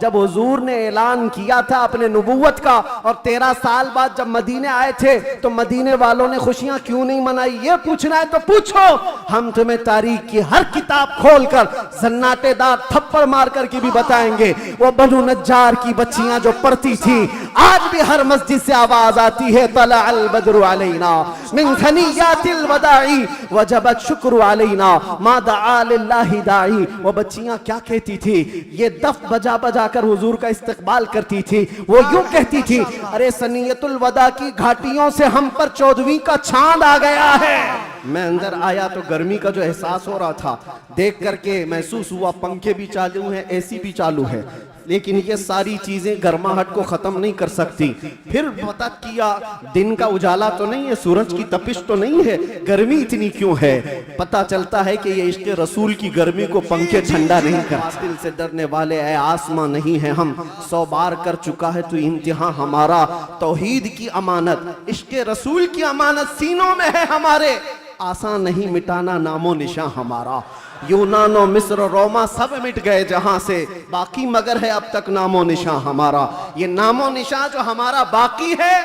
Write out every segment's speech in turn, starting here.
जब हुजूर ने ऐलान किया था अपने नबूवत का और 13 साल बाद जब मदीने आए थे तो मदीने वालों ने खुशियां क्यों नहीं मनाई? ये पूछना है तो पूछो, हम तुम्हें तारीख की हर किताब खोलकर सन्नाटेदार थप्पड़ मारकर की भी बताएंगे। वो बनु नज्जार की बच्चियां जो पढ़ती थी, आज भी हर मस्जिद से आवाज आती है, तला अल बद्रु अलैना मिन सनियातिल वदाई वजबत शुक्र अलैना मा दआ लिल्लाहि दाई। वो बच्चियां क्या कहती थी? ये दफ बजा बजा कर हुजूर का इस्तकबाल करती थी। वो यूं कहती थी, अरे सनियतुल वदा की घाटियों से हम पर 14वीं का चांद आ गया है। मैं अंदर आया तो गर्मी का जो एहसास हो रहा था देख करके महसूस हुआ, पंखे भी चालू हैं, एसी भी चालू है, लेकिन ये सारी चीजें गर्माहट को खत्म नहीं कर सकती। फिर पता किया दिन का उजाला तो नहीं है, सूरज की तपिश तो नहीं है, गर्मी इतनी क्यों है? पता चलता है कि ये इश्क़ रसूल की गर्मी को पंखे ठंडा नहीं करते। दिल से डरने वाले ऐ आसमां नहीं है हम, 100 बार कर चुका है तू इम्तिहान हमारा। तौहीद की अमानत, इश्क़ रसूल की अमानत सीनों में है हमारे, आसान नहीं मिटाना नामो निशान हमारा। यूनानो मिस्र रोमा सब मिट गए जहां से, बाकी मगर है अब तक नामो निशान हमारा। ये नामो निशान जो हमारा बाकी है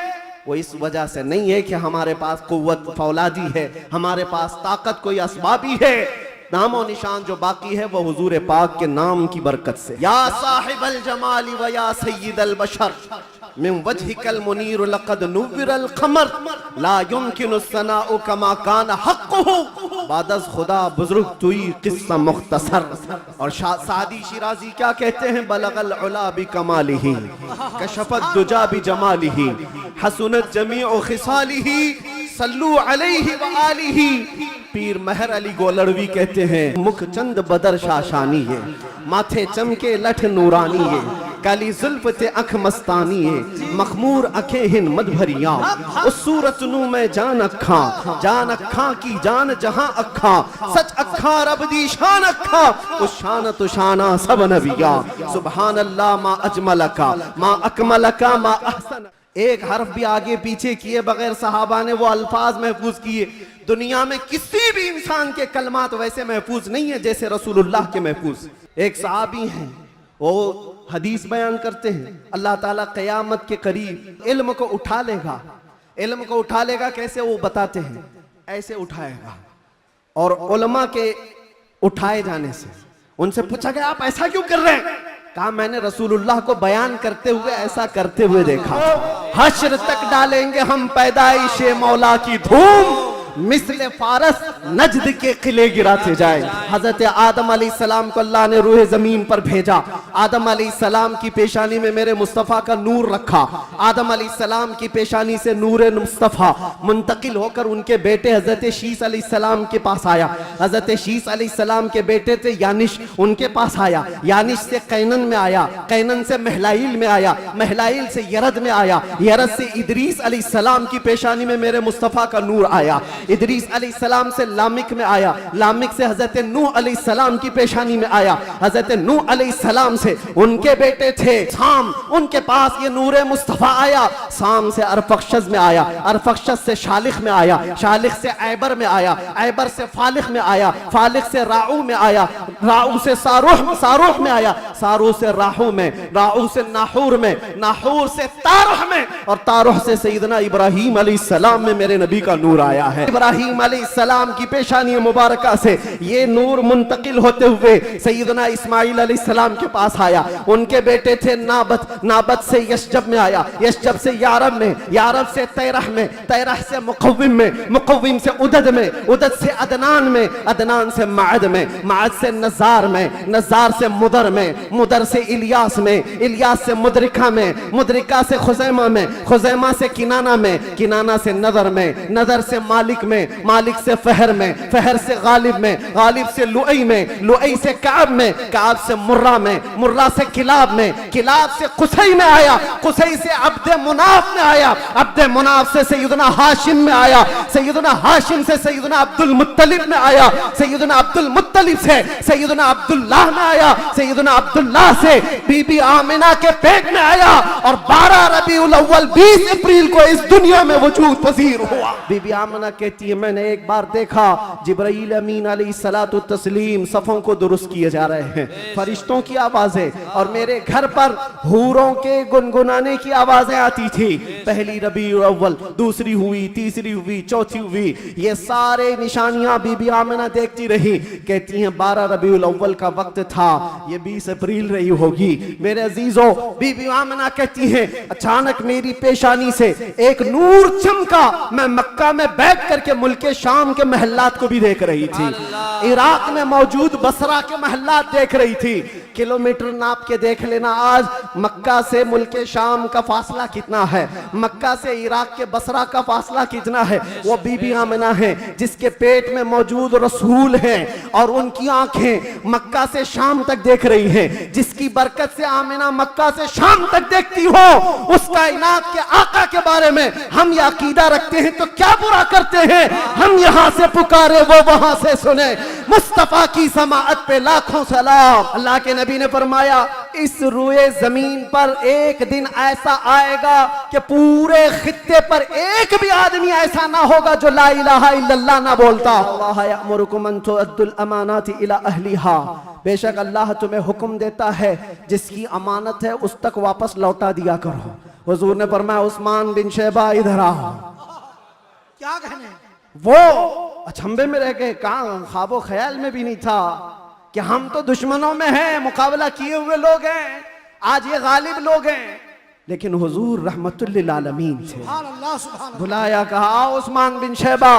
वो इस वजह से नहीं है कि हमारे पास कुव्वत फौलादी है, हमारे पास ताकत कोई असबाबी है। नामो निशान जो बाकी है वो हुजूर पाक के नाम की बरकत से। या साहिबल जमाली व या सय्यिदल बशर मिन वजहिकल मुनीर लक़द नुव्विरल क़मर ला युमकिनु सनाउ कमा कान हक़्क़ुहु बादस खुदा बुजुर्ग तुई किस्सा मुख्तसर। और सादी शिराजी क्या कहते हैं? बलगल उला बि कमालिही कशफत दुजा बि जमालिही हसनत जमीउ खिसालिही सल्लू अलैहि व आलिही। पीर महर अली गोलड़वी कहते हैं, मुख चंद बदर शाशानी है, माथे चमके लठ नूरानी है, काली जुल्फ ते अख मस्तानी है, मखमूर अखे हिन मद भरिया, उस सूरत नू में जान अखा की जान जहां अखा, सच अखा रब दी शान अखा, उस शान तो शाना सब नबिया। सुभान अल्लाह मा अजमलका मा अकमलका मा अहसन। एक हर्फ भी आगे पीछे किए बगैर सहाबा ने वो अल्फाज महफूज किए। दुनिया में किसी भी इंसान के कलमात वैसे महफूज नहीं है जैसे रसूलुल्लाह के महफूज। एक सहाबी हैं, वो हदीस बयान करते हैं, अल्लाह ताला क़यामत के करीब इल्म को उठा लेगा। इल्म को उठा लेगा कैसे? वो बताते हैं, ऐसे उठाएगा और उलमा के उठाए जाने से उनसे पूछा गया आप ऐसा क्यों कर रहे हैं? कहा मैंने रसूलुल्लाह को बयान करते हुए ऐसा करते हुए देखा। हश्र तक डालेंगे हम पैदाइशे मौला की धूम, मिस्ल फारस नजद के किले गिराते जाए। हजरत आदम अलैहिस्सलाम को अल्लाह ने रूह जमीन पर भेजा। आदम अलैहिस्सलाम की पेशानी में मेरे मुस्तफ़ा का नूर रखा। आदम अलैहिस्सलाम की पेशानी से नूर मुस्तफ़ा मुंतकिल होकर उनके बेटे हजरत शीस अलैहिस्सलाम के पास आया। हजरत शीस अलैहिस्सलाम के बेटे थे यानिश, उनके पास आया। यानिश से कैनन में आया, कैनन से महलाइल में आया, महलाइल से यरद में आया, यरद से इदरीस अलैहिस्सलाम की पेशानी में मेरे मुस्तफ़ा का नूर आया। इदरीस अलैहिस्सलाम से लामिक में आया, लामिक से हजरत नूह अलैहिस्सलाम की पेशानी में आया। हजरत नूह अलैहिस्सलाम से उनके बेटे थे साम, उनके पास ये नूर मुस्तफ़ा आया। साम से अरफक्षज में आया, अरफक्षज से शालिख में आया, शालिख से ऐबर में आया, ऐबर से फालिख में आया, फालिख से राऊ में आया, राऊ से सारूह में आया, सारूह से राहू में, राहू से नाहूर में, नाहूर से तारुह में, और तारुह से सैयदना इब्राहीम अलैहिस्सलाम में मेरे नबी का नूर आया है। इब्राहीम अलैहिस्सलाम की पेशानी मुबारका से ये नूर मुंतकिल होते हुए सैयदना इस्माइल अलैहिस्सलाम के पास आया। उनके बेटे थे नाबत, नाबत से यशजब में आया, यशजब से यारब में, यारब से तैरह में, तैरह से मुक़व्विम में, मुक़व्विम से उदद में, उदद से अदनान में, अदनान से माद में, माद से नज़ार में, नज़ार से मुदर में, मुदर से इलियास में, इलियास से मुदरिका में, मुदरिका से खुज़ैमा में, खुज़ैमा से किनाना में, किनाना से नदर में, नदर से मालिक में, मालिक से फहर में, फहर से गालिब में, गालिब से लुई में, लुई से काब में, काब से मुर्रा में, मुर्रा से किलाब में, किलाब से कुसई में आया, कुसई से अब्दे मुनाफ में आया, अब्दे मुनाफ से सैयदना हाशिम में आया, सैयदना हाशिम से सैयदना अब्दुल मुत्तलिब में आया, सैयदना अब्दुल मुत्तलिब से सैयदना अब्दुल्लाह में आया, सैयदना अब्दुल बैतुल्लाह से बीबी आमिना के पेट में आया और 12 रबीउल अव्वल 20 अप्रैल को इस दुनिया में वजूद पजीर हुआ। बीबी आमिना कहती है मैंने एक बार देखा जिब्राईल अमीन अलैहिस्सलातु तस्लीम सफों को दुरुस्त किए जा रहे हैं, फरिश्तों की आवाजें, और मेरे घर पर हूरों के गुनगुनाने की आवाजें आती थी। पहली रबीउल अव्वल, दूसरी हुई, तीसरी हुई, चौथी हुई, ये सारे निशानियां बीबी आमिना देखती रही। कहती हैं 12 रबीउल अव्वल का वक्त था, ये 20 अप्रैल रही होगी। मेरे अजीजों, बीबी आमिना कहती हैं अचानक मेरी पेशानी से एक नूर चमका। मैं मक्का में बैठ करके मुल्क शाम के महल्लात को भी देख रही थी, इराक में मौजूद बसरा के महल्लात देख रही थी। किलोमीटर नाप के देख लेना आज मक्का से मुल्क शाम का फासला कितना है, मक्का से इराक के बसरा का फासला कितना है। वो बीबी आमिना है जिसके पेट में मौजूद रसूल हैं और उनकी आंखें मक्का से शाम तक देख रही हैं। जिसकी बरकत से आमिना मक्का से शाम तक देखती हो, उस कायनात के आका के बारे में हम ये अकीदा रखते हैं तो क्या बुरा करते हैं। हम यहां से पुकारे वो वहां से सुने, मुस्तफा की समाअत पे लाखों सलाम। अल्लाह के नबी ने फरमाया इस रुए जमीन पर एक दिन ऐसा आएगा कि पूरे खित्ते पर एक भी आदमी ऐसा ना होगा जो ला इलाहा इल्लल्लाह ना बोलता। अल्लाह यअमुरुकुम अन तुअद्दुल अमानाति इला अहलिहा, बेशक अल्लाह तुम्हें हुक्म देता है जिसकी अमानत है उस तक वापस लौटा दिया करो। हुजूर ने फरमाया उस्मान बिन शैबा इधर आओ। क्या कहने, वो अचंभे में रह गए, कहां ख्वाबो ख्याल में भी नहीं था कि हम तो दुश्मनों में हैं, मुकाबला किए हुए लोग हैं, आज ये गालिब लोग हैं। लेकिन हुजूर रहमतुल्लिल आलमीन थे। अल्लाह सुभान, बुलाया, कहा आओ उस्मान बिन शैबा,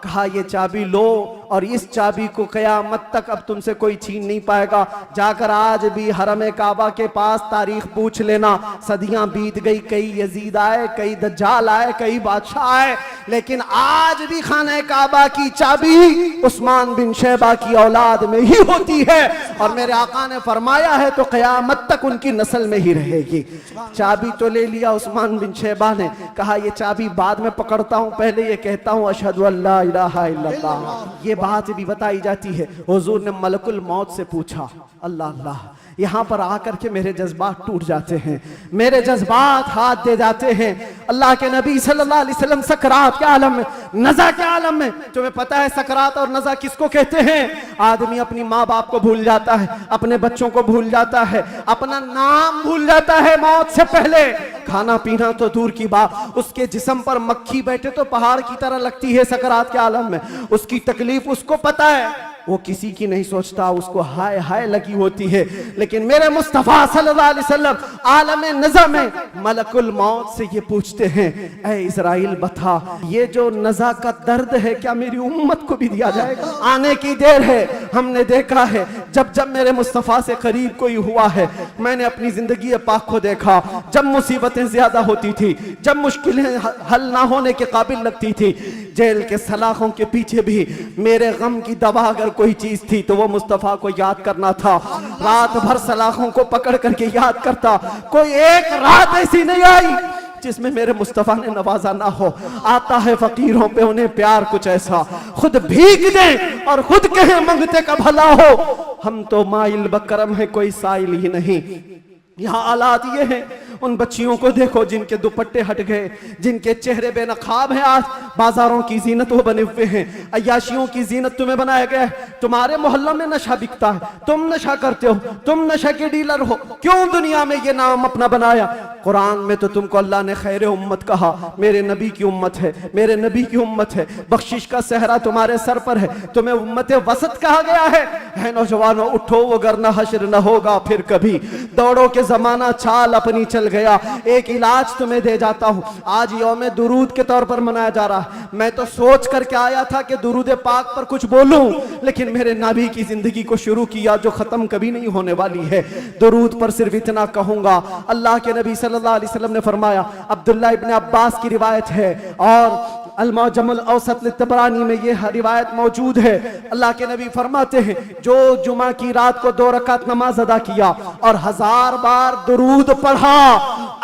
कहा ये चाबी लो और इस चाबी को क़यामत तक अब तुमसे कोई छीन नहीं पाएगा। जाकर आज भी हरम काबा के पास तारीख पूछ लेना, सदियां बीत गई, कई यजीद आए, कई दज्जाल आए, कई बादशाह आए, लेकिन आज भी खाने काबा की चाबी उस्मान बिन शैबा की औलाद में ही होती है। और मेरे आका ने फरमाया है तो क़यामत तक उनकी नस्ल में ही रहेगी। चाबी तो ले लिया उस्मान बिन शैबा ने, कहा ये चाबी बाद में पकड़ता हूं, पहले ये कहता हूं अशहदु अल्ला इलाहा इल्लल्लाह। ये बात भी बताई जाती है हुजूर ने मलकुल मौत से पूछा, अल्लाह अल्लाह, यहाँ पर आकर के मेरे जज्बात टूट जाते हैं, मेरे जज्बात हाथ दे जाते हैं। अल्लाह के नबी सल्लल्लाहु अलैहि वसल्लम सकरात के आलम में, नज़ा के आलम में, तुम्हें पता है सकरात और नज़ा किसको कहते हैं? आदमी अपनी माँ बाप को भूल जाता है, अपने बच्चों को भूल जाता है, अपना नाम भूल जाता है मौत से पहले। खाना पीना तो दूर की बात, उसके जिस्म पर मक्खी बैठे तो पहाड़ की तरह लगती है सकरात के आलम में। उसकी तकलीफ उसको पता है, वो किसी की नहीं सोचता, उसको हाय हाय लगी होती है। लेकिन मेरे मुस्तफा सल्लल्लाहु अलैहि वसल्लम आलम नज़ा में मलकुल मौत से ये पूछते हैं, ऐ इज़राइल बता ये जो नज़ा का दर्द है क्या मेरी उम्मत को भी दिया जाएगा? आने की देर है। हमने देखा है जब जब मेरे मुस्तफा से करीब कोई हुआ है, मैंने अपनी जिंदगी पाक को देखा, जब मुसीबतें ज्यादा होती थी, जब मुश्किलें हल ना होने के काबिल लगती थी, जेल के सलाखों के पीछे भी मेरे गम की दवा अगर कोई चीज थी तो वो मुस्तफा को याद करना था। रात भर सलाखों को पकड़ करके याद करता, कोई एक रात ऐसी नहीं आई जिसमें मेरे मुस्तफा ने नवाजा ना हो। आता है फकीरों पे उन्हें प्यार कुछ ऐसा, खुद भीग दे और खुद कहे मंगते का भला हो। हम तो माइल बकरम है, कोई साइल ही नहीं। यहाँ हालात ये हैं, उन बच्चियों को देखो जिनके दुपट्टे हट गए, जिनके चेहरे बेनकाब हैं, आज बाजारों की जीनत वो बने हुए हैं, अय्याशियों की जीनत तुम्हें बनाया गया है। तुम्हारे मोहल्ला में नशा बिकता है, तुम नशा करते हो, तुम नशा के डीलर हो, क्यों दुनिया में ये नाम अपना बनाया? कुरान में तो तुमको अल्लाह ने खैर उम्मत कहा, मेरे नबी की उम्मत है, मेरे नबी की उम्मत है, बख्शिश का सहरा तुम्हारे सर पर है, तुम्हें उम्मत वसत कहा गया है नौजवानों उठो वगरना हश्र न होगा फिर कभी, दौड़ो के जमाना चाल अपनी चल गया। एक इलाज तुम्हें दे जाता हूं, आज यौम दुरूद के तौर पर मनाया जा रहा है। मैं तो सोच करके आया था कि दुरूद पाक पर कुछ बोलूं, लेकिन मेरे नबी की जिंदगी को शुरू किया जो खत्म कभी नहीं होने वाली है। दुरूद पर सिर्फ इतना कहूंगा, अल्लाह के नबी सल्लल्लाहु अलैहि वसल्लम ने फरमाया, अब्दुल्ला इब्न अब्बास की रिवायत है और अल-मुअज्जम अल-औसत लित-तबरानी में यह रिवायत मौजूद है। अल्लाह के नबी फरमाते हैं, जो जुमा की रात को 2 रकात नमाज अदा किया और 1000 बार दुरूद पढ़ा,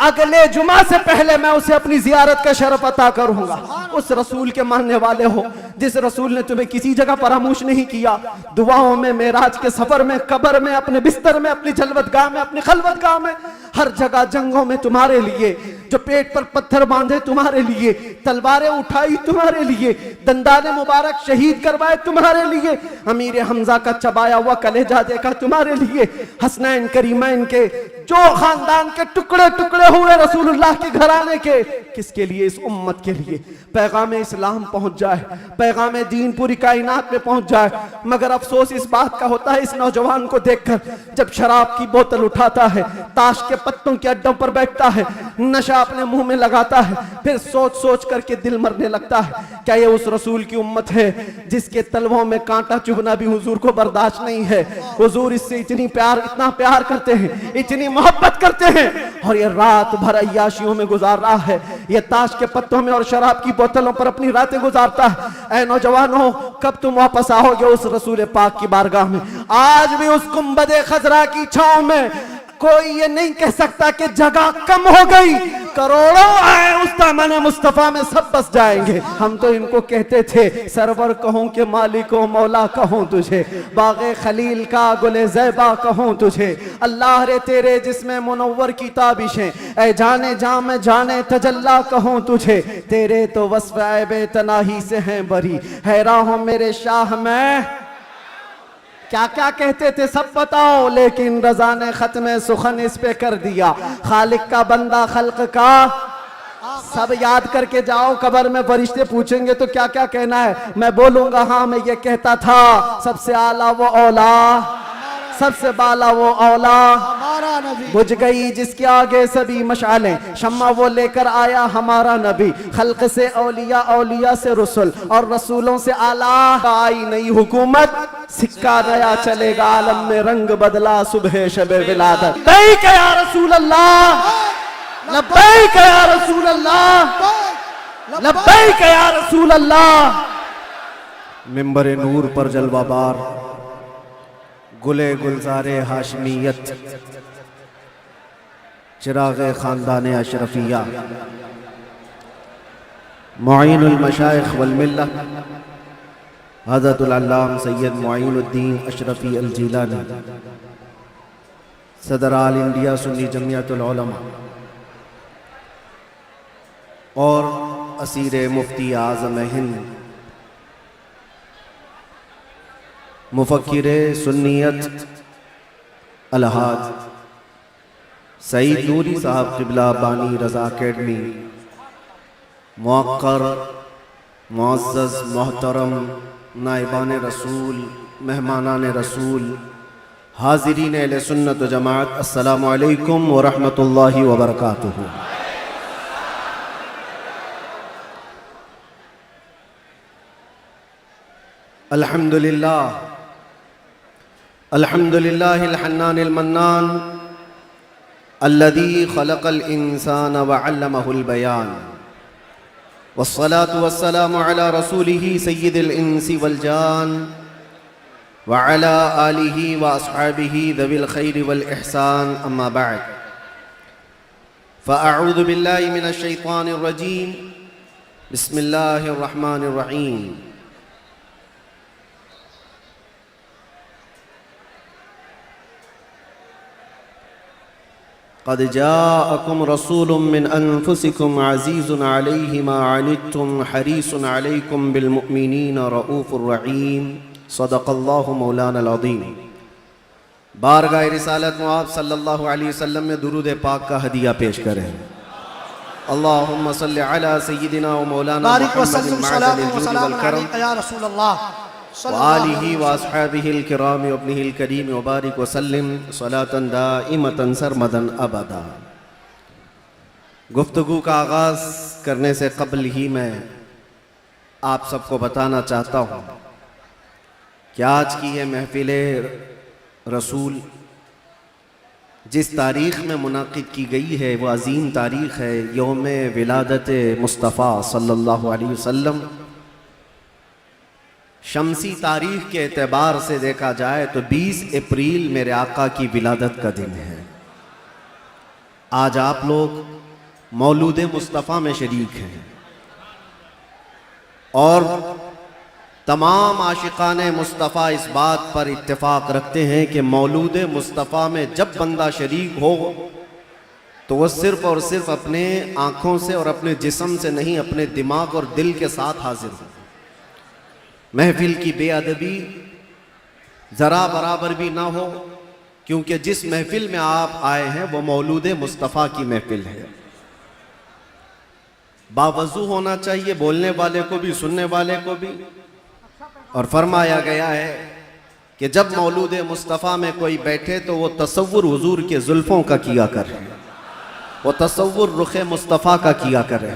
अगले जुमा से पहले मैं उसे अपनी जियारत का शरफ अता करूंगा। उस रसूल के मानने वाले हो, जिस रसूल ने तुम्हें किसी जगह फरामोश नहीं किया, दुआओं में, मेराज के सफर में, कब्र में, अपने बिस्तर में, अपनी जलवतगाह में, अपनी खलवतगाह में, हर जगह जंगों में तुम्हारे लिए, जो पेट पर पत्थर बांधे तुम्हारे लिए, तलवारें उठाई तुम्हारे लिए, दंदाने मुबारक शहीद करवाए तुम्हारे लिए, अमीर हमजा का चबाया हुआ कलेजा देखा तुम्हारे लिए, हसनैन करीमैन के जो खानदान के टुकड़े टुकड़े हुए रसूलुल्लाह के घराने के, किसके लिए? इस उम्मत के लिए पैगाम इस्लाम पहुंच जाए, पैगाम दीन पूरी कायनात में पहुंच जाए। मगर अफसोस इस बात का होता है इस नौजवान को देखकर, जब शराब की बोतल उठाता है, ताश के पत्तों के अड्डों पर बैठता है, नशा अपने मुंह में लगाता है, फिर सोच सोच करके दिल मरने लगता है। क्या ये उस रसूल की उम्मत है जिसके तलवों में कांटा चुभना भी हुजूर को बर्दाश्त नहीं है? हुजूर इससे इतना प्यार करते हैं, इतनी मोहब्बत करते हैं, और ये रात भर अय्याशियों में गुजार रहा है, ये ताश के पत्तों में और शराब की बोतलों पर अपनी रातें गुजारता है। ऐ नौजवानों, कब तुम वापस आओगे उस रसूल पाक की बारगाह में? आज भी उस गुंबदे खजरा की छांव में कोई ये नहीं कह सकता कि जगह कम हो गई, करोड़ों आए उस दामन मुस्तफा में सब बस जाएंगे। हम तो इनको कहते थे सरवर कहूं के मालिको मौला कहूं तुझे, बागे खलील का गुले ज़ैबा कहूं तुझे, अल्लाह रे तेरे जिसमें मुनव्वर की ताबिशें, ऐ जाने जा में जाने तजल्ला कहूं तुझे, तेरे तो वस्फ़ ऐबे तनाही से हैं बरी, हैरान हूं मेरे शाह मैं। क्या क्या कहते थे सब बताओ, लेकिन रज़ा ने खत्म सुखन इस पे कर दिया, खालिक का बंदा खल्क का सब याद करके जाओ। कब्र में फरिश्ते पूछेंगे तो क्या क्या कहना है? मैं बोलूंगा हाँ मैं ये कहता था, सबसे आला वो औला, सबसे बाला वो औला, हमारा नबी बुझ गई जिसके आगे सभी मशालें, शम्मा वो लेकर आया हमारा नबी, खल्क से औलिया, औलिया से रसूल, और रसूलों से आला। आई नई हुकूमत, सिक्का नया चलेगा, आलम में रंग बदला, सुबह शबे विलादत। लब्बैक या रसूल अल्लाह, लब्बैक या रसूल अल्लाह, लब्बैक या रसूल अल्लाह। मिंबर नूर पर जलवाबार, गुले गुलजारे हाशमियत, चिरागे खानदान अशरफिया, मुईनुल मशाइख वल मिल्लह, हज़रतुल अल्लाम सैयद मुईनुद्दीन अशरफी अल जीलानी, सदर आल इंडिया सुन्नी जमियतुल उलमा और असीर मुफ्ती आज़म हिंद, मुफक्किर सुन्नियत अलहाज सईद नूरी साहब क़िबला बानी रज़ा अकेडमी, मुअक्कर मुअज़्ज़ज़ मोहतरम नाइबान रसूल, मेहमानान रसूल, हाज़िरीन अहले सुन्नत व जमात, अस्सलामु अलैकुम व रहमतुल्लाहि व बरकातुहू। अल्हम्दुलिल्लाह, अल्हम्दुलिल्लाहिल हन्नानिल मन्नान, अल्लज़ी खलक़ल इंसान व अल्लमहुल बयान, वस्सलातु वस्सलामु अला रसूलिही सय्यिदिल इंसी वल जान, व अला आलिही व अस्हाबिही ज़विल खैरि वल इहसान, अम्मा बअद, फ़अऊज़ु बिल्लाहि मिनश शैतानिर रजीम, बिस्मिल्लाहिर रहमानिर रहीम। क़द जाअकुम रसूलुम मिन अनफुसिकुम अज़ीज़ुन अलैहि मा अनित्तुम हरीसुन अलैकुम बिल मुमिनीना रऊफ़ुर रहीम। सदक़ल्लाहु मौलानल अज़ीम। बारगाह रिसालत में आप सल्लल्लाहु अलैहि वसल्लम में दुरूद पाक का हदिया पेश करें। अल्लाहुम्मा सल्लि अला सय्यिदिना व मौलाना बारिक वसल्लम मुहम्मदिन सलाम मअदनिल व जूद सलाम वल करम अलैका या रसूल अल्लाह व आलिहि व अस्हाबिहिल किराम व इब्निहिल करीम व बारिक वसल्लिम सलातन दाइमतन सरमदन अबदा। गुफ्तगू का आगाज़ करने से कबल ही मैं आप सबको बताना चाहता हूँ कि आज की ये महफिल रसूल जिस तारीख़ में मुनाक़िद की गई है वो अज़ीम तारीख़ है, यौम विलादत मुस्तफ़ा सल्लल्लाहु अलैहि वसल्लम। शमसी तारीख़ के एतबार से देखा जाए तो 20 अप्रैल मेरे आका की विलादत का दिन है। आज आप लोग मौलूद मुस्तफ़ा में शरीक हैं और तमाम आशिकान मुस्तफ़ा इस बात पर इत्तेफाक रखते हैं कि मौलूद मुस्तफ़ा में जब बंदा शरीक हो तो वह सिर्फ और सिर्फ अपने आँखों से और अपने जिस्म से नहीं, अपने दिमाग और दिल के साथ हाजिर हो। महफिल की बेअदबी ज़रा बराबर भी ना हो, क्योंकि जिस महफिल में आप आए हैं वो मौलूद मुस्तफ़ा की महफिल है। बावजू होना चाहिए, बोलने वाले को भी सुनने वाले को भी। और फरमाया गया है कि जब मौलूद मुस्तफ़ा में कोई बैठे तो वो तसव्वुर हुजूर के जुल्फ़ों का किया करे, वो तसव्वुर रुख मुस्तफ़ा का किया करे,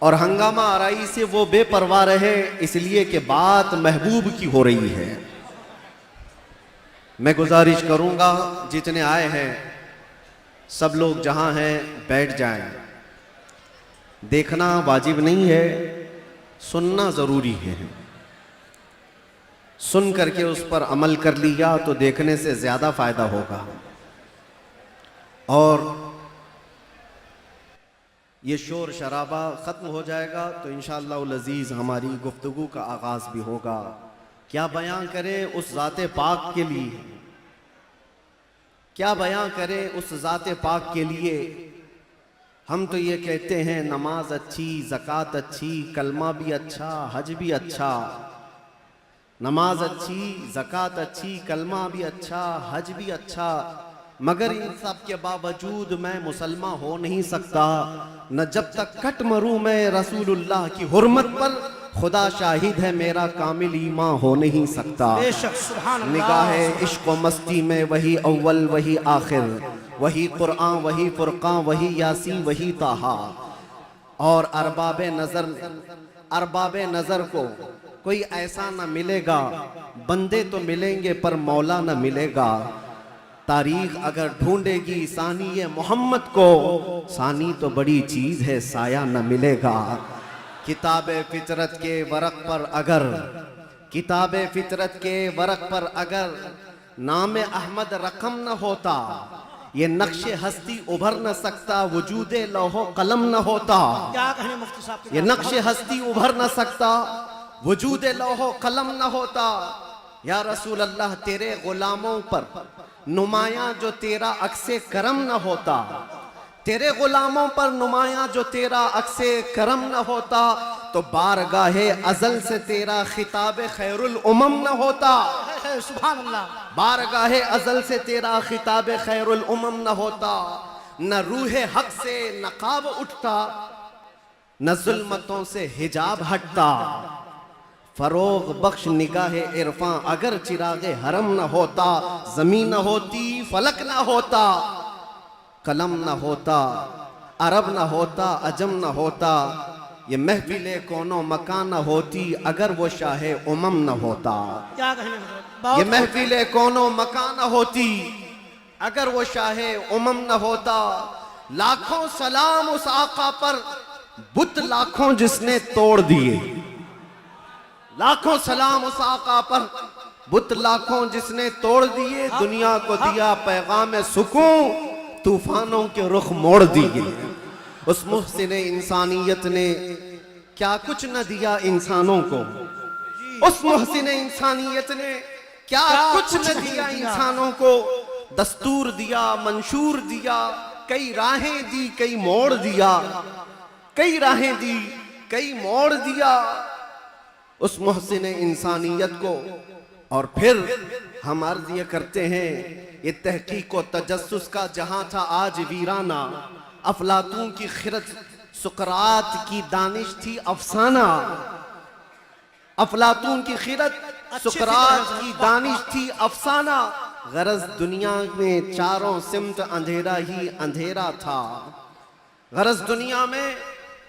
और हंगामा आराई से वो बेपरवाह रहे, इसलिए कि बात महबूब की हो रही है। मैं गुजारिश करूंगा जितने आए हैं सब लोग जहां हैं बैठ जाएं। देखना वाजिब नहीं है, सुनना ज़रूरी है। सुन करके उस पर अमल कर लिया तो देखने से ज़्यादा फ़ायदा होगा। और ये शोर शराबा ख़त्म हो जाएगा तो इंशाअल्लाह अज़ीज़ हमारी गुफ्तगू का आगाज़ भी होगा। क्या बयां करें उस ज़ाते पाक के लिए, क्या बयां करें उस ज़ाते पाक के लिए। हम तो ये कहते हैं नमाज अच्छी, ज़कात अच्छी, कलमा भी अच्छा, हज भी अच्छा। नमाज अच्छी, ज़कात अच्छी, कलमा भी अच्छा, हज भी अच्छा, मगर इन सब के बावजूद मैं मुसलमान हो नहीं सकता न जब तक कट मरूं मैं रसूलुल्लाह की हुर्मत पर। खुदा शाहिद है मेरा कामिल ईमान हो नहीं सकता। बेशक सुभान अल्लाह। निगाहे इश्क व मस्ती में वही अव्वल वही आखिर, वही कुरान वही फुरकान वही यासीन वही ताहा। और अरबाबे नज़र को कोई ऐसा न मिलेगा, बंदे तो मिलेंगे पर मौला न मिलेगा। तारीख अगर ढूंढेगी सानी मोहम्मद को, सानी तो बड़ी चीज़ है साया न मिलेगा। किताबे फितरत के वरक पर अगर, किताबे फितरत के वरक पर अगर नाम अहमद रकम न होता, ये नक्श हस्ती उभर न सकता, वजूदे लौहो कलम न होता। क्या कहने मुफ्ती साहब के ये नक्श हस्ती उभर न सकता, वजूदे लौहो कलम न होता। या रसूल अल्लाह तेरे गुलामों पर नुमाया जो तेरा अक्से करम न होता, तेरे गुलामों पर नुमाया जो तेरा अक्से करम न होता, तो बारगाहे अजल से तेरा खिताब खैरुल उमम न होता। सुभान अल्लाह। बारगाहे अजल से तेरा खिताब खैरुल उमम न होता। न रूहे हक से नकाब उठता, न जुल्मतों से हिजाब हटता। फरोग बख्श निगाहे इरफां अगर चिरागे हरम न होता, जमीन न होती फलक न होता, कलम न होता, अरब न होता, अजम न होता। ये महफिले कोनो मकान न होती अगर वो शाहे उमम न होता। क्या कहने ये महफिले कोनो मकान न होती अगर वो शाहे उमम न होता। लाखों सलाम उस आका पर, बुत लाखों जिसने तोड़ दिए। लाखों सलाम उस आका पर, बुत लाखों जिसने तोड़ दिए। दुनिया को दिया पैगाम सुकून, तूफानों के रुख मोड़ दिए। उस मुहसिन इंसानियत ने क्या कुछ न दिया इंसानों को, उस मुहसिन इंसानियत ने क्या कुछ न दिया इंसानों को। दस्तूर दिया, मंशूर दिया, कई राहें दी, कई मोड़ दिया, कई राहें दी, कई मोड़ दिया उस मुहसिन इंसानियत को। और फिर हम अर्ज ये करते हैं, ये तहकीक व तजस्सुस का जहां था आज वीराना। अफलातून की खिरत, सुकरात की दानिश थी अफसाना। अफलातून की खिरत, सुकरात की दानिश थी अफसाना। गरज दुनिया में चारों सिमत अंधेरा ही अंधेरा था। गरज दुनिया में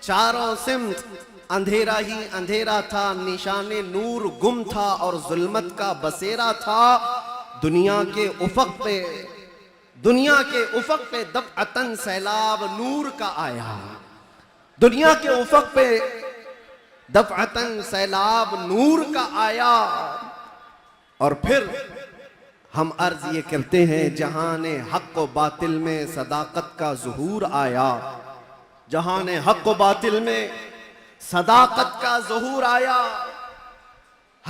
चारों सिमत अंधेरा ही अंधेरा था। निशाने नूर गुम था और जुल्मत का बसेरा था। दुनिया के उफक पे, दुनिया के उफक पे दफ़अतन सैलाब नूर का आया। दुनिया के उफक पे दफ़अतन सैलाब नूर का आया। और फिर हम अर्ज ये करते हैं, जहाने हक व बातिल में सदाकत का ज़ुहूर आया। जहाने हक व बातिल में सदाकत का ज़ुहूर आया।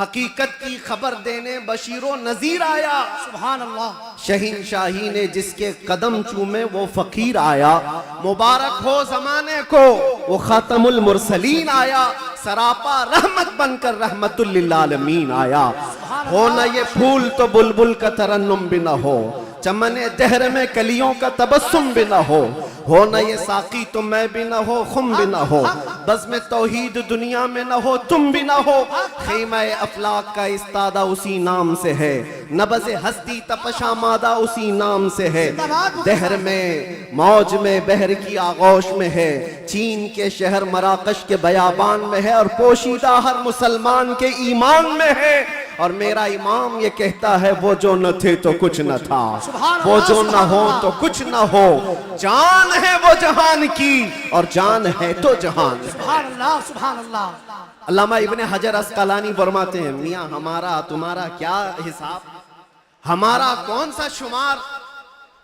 हकीकत की खबर देने बशीरो नजीर आया। सुभान अल्लाह। शहीनशाही ने जिसके कदम चूमे वो फकीर आया। मुबारक हो जमाने को वो खातमुल मुरसलीन आया। सरापा रहमत बनकर रहमतुल लिल आलमीन आया। हो न ये फूल तो बुलबुल का तरन्नुम भी न हो, चमने दहर में कलियों का तबस्सुम भी न हो न ये साकी तो मैं भी न हो, खुम भी न हो, बस में तौहीद दुनिया में न हो, तुम भी न हो। खैमा अफलाक का इस्तादा उसी नाम से है, नबज़ हस्ती तपशा मादा उसी नाम से है। दहर में मौज में बहर की आगोश में है, चीन के शहर मराकश के बयाबान में है, और पोशीदा हर मुसलमान के ईमान में है। और मेरा इमाम ये कहता है वो जो न थे तो कुछ न था, वो जो न हो तो कुछ न हो, जान है वो जहान की और जान है तो जहान। सुभान अल्लाह, सुभान अल्लाह। अल्लामा इब्ने हजर अस्कलानी फरमाते हैं, मियाँ हमारा तुम्हारा क्या हिसाब, हमारा कौन सा शुमार।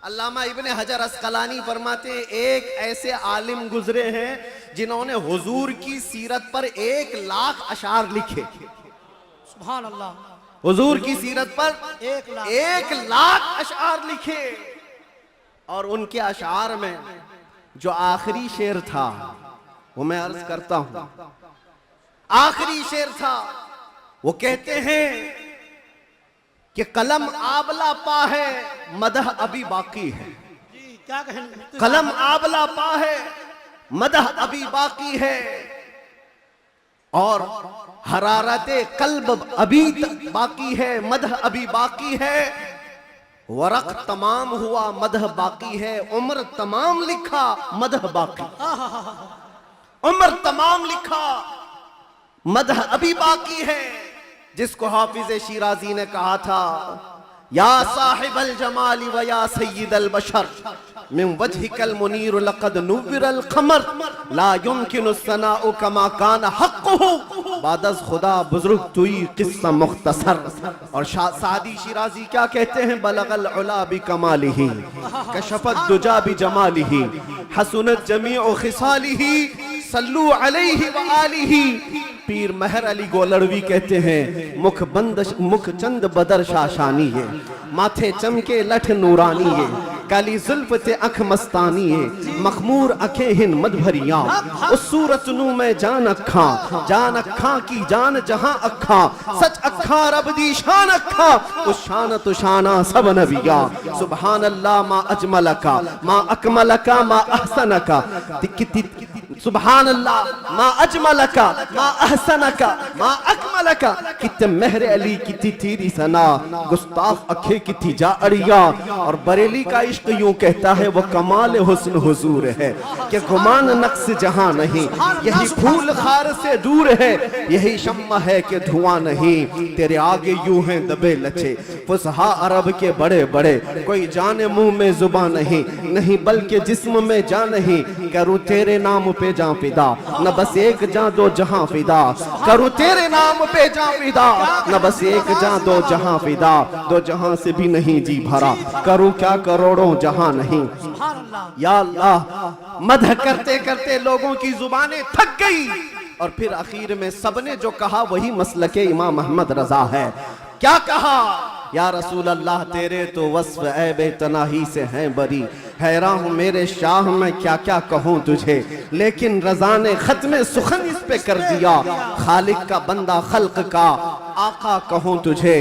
अल्लामा इब्ने हजर अस्कलानी फरमाते हैं, एक ऐसे आलिम गुजरे हैं जिन्होंने हुजूर की सीरत पर 1 लाख अशार लिखे। सुभान अल्लाह। हुजूर की सीरत पर 1 लाख अशार लिखे, और उनके अशार में जो आखिरी शेर था वो मैं अर्ज करता हूं। आखिरी शेर था, वो कहते हैं कि कलम आबला पा है मदह अभी बाकी है। जी क्या कहें। कलम आबला पा है मदह अभी बाकी है, और हरारते कल्ब अभी बाकी है, मदह अभी बाकी है। वरक तमाम हुआ मदह बाकी है, उम्र तमाम लिखा मदह बाकी। उम्र तमाम लिखा मदह अभी बाकी है। जिसको हाफिज शिराजी ने कहा था, या साहिबल जमाली व या सय्यिदल बशर मिन वजहिकल मुनीर लक़द नुव्विरल क़मर ला युमकिनु सनाउ कमा कान हक़्क़ुहु बादज़ खुदा बुजुर्ग तुई क़िस्सा मुख्तसर। और सादी शिराजी क्या कहते हैं, बलगल उला बि कमालिही कशफत दुजा बि जमालिही हसनत जमीउ खिसालिही सल्लू अलैहि व आलिही। पीर महर अली गोलड़वी कहते हैं, मुख चंद बदर शाशानी है, माथे चमके लठ नूरानी है, काली जुल्फ ते अख मस्तानी है, मखमूर अखे हिन मद भरिया, उस सूरत नू में जान अखा की जान जहां अखा, सच अखा रब दी शान अखा, उस शान तो शाना सब नबिया। सुभान अल्लाह मा अजमलका मा अकमलका मा अहसनका, सुभान अल्लाह मा अजमलका मा अहसनका मा अकमलका। कितने मेहर अली कितनी तेरी सना, गुस्ताफ अखे कितनी जा अड़िया। और बरेली का इश्क यूं कहता है, वो कमाल हुस्न हुजूर है कि गुमान नक्स जहां नहीं, यही फूल खार से दूर है, यही शम्मा है कि धुआं नहीं। तेरे आगे यूं हैं दबे लचे फुसहा अरब के बड़े बड़े, कोई जाने मुंह में जुबान नहीं बल्कि जिस्म में जान नहीं। करूं तेरे नाम पे जां फिदा, न बस एक जां दो जहां फिदा, करूं तेरे नाम पे जां फिदा, न बस एक जां दो जहां फिदा, दो जहां से भी नहीं जी भरा, करूं क्या करोड़ों जहां नहीं। या अल्लाह, मदह करते करते लोगों की जुबानें थक गई, और फिर आखिर में सबने जो कहा वही मसलके इमाम अहमद रजा है। क्या कहा, या रसूल अल्लाह तेरे तो वस्फ ऐबे तनाही से हैं बरी, हैरान हूँ मेरे शाह मैं क्या क्या कहूँ तुझे, लेकिन रजा ने खत्म सुखन इस पे कर दिया, खालिक का बंदा खल्क का आका कहूँ तुझे।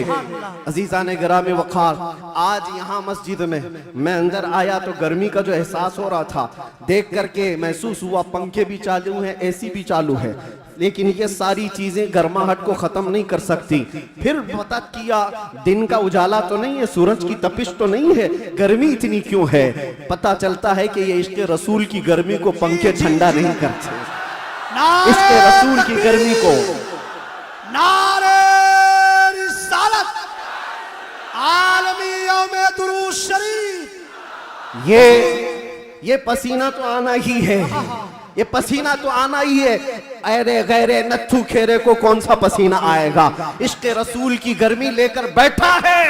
अजीजा ने गिरामी वक़ार, आज यहाँ मस्जिद में मैं अंदर आया तो गर्मी का जो एहसास हो रहा था देख करके महसूस हुआ, पंखे भी चालू हैं, एसी भी चालू है, लेकिन ये सारी चीजें गर्माहट को खत्म नहीं कर सकती। फिर पता किया दिन का उजाला तो नहीं है, सूरज की तपिश तो नहीं है, गर्मी इतनी क्यों है। पता चलता है कि ये इश्क़ रसूल की गर्मी को पंखे ठंडा नहीं करते, इश्क़ रसूल की गर्मी को। नारे रिसालत, आलमी यौम दुरूद शरीफ। ये पसीना तो आना ही है, ये पसीना तो आना ही है। अरे गैरे नत्थू खेरे को कौन सा पसीना आएगा, इश्क़ रसूल की गर्मी लेकर बैठा है,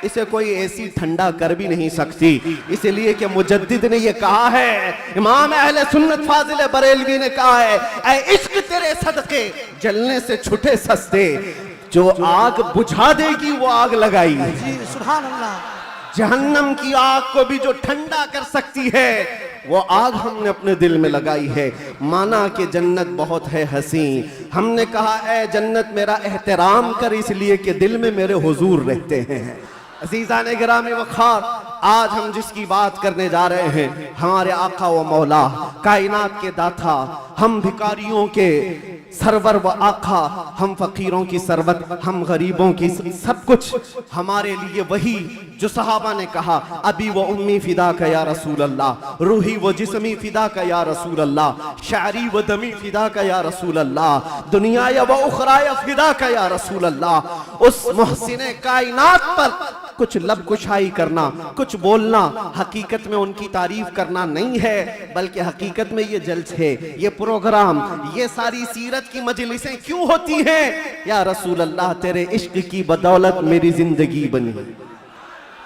इसे कोई ऐसी ठंडा कर भी नहीं सकती। इसलिए कि मुजद्दिद ने ये कहा है, इमाम अहले सुन्नत फाजिल बरेलवी ने कहा है, ऐ इश्क तेरे सदके जलने से छुटे सस्ते, जो आग बुझा देगी वो आग लगाई है। जी सुभान अल्लाह। जहन्नम की आग को भी जो ठंडा कर सकती है वो आग हमने अपने दिल में लगाई है। माना कि जन्नत बहुत है हसी, हमने कहा ऐ जन्नत मेरा एहतराम कर इसलिए कि दिल में मेरे हुजूर रहते हैं। अज़ीज़ान गिरामी वक़ार, आज हम जिसकी बात करने जा रहे हैं हमारे आका व मौला कायनात के दाता, हम भिखारियों के सरवर व आका, हम फकीरों की सरवत, हम गरीबों की सब कुछ हमारे लिए वही जो सहाबा ने कहा अबी व उम्मी फिदा का या रसूल अल्लाह, रूही व जिस्मी फिदा का या रसूल अल्लाह, शारी व दमी फिदा का या रसूल अल्लाह, दुनिया व उखराया फिदा का या रसूल अल्लाह। उस मुहसिने कायनात पर कुछ लब कुशाई करना, कुछ बोलना, हकीकत में उनकी तारीफ करना नहीं है, बल्कि हकीकत में ये जलसे, ये प्रोग्राम, ये सारी सीरत की मजलिसें क्यों होती हैं? या रसूल अल्लाह तेरे इश्क की बदौलत मेरी जिंदगी बनी,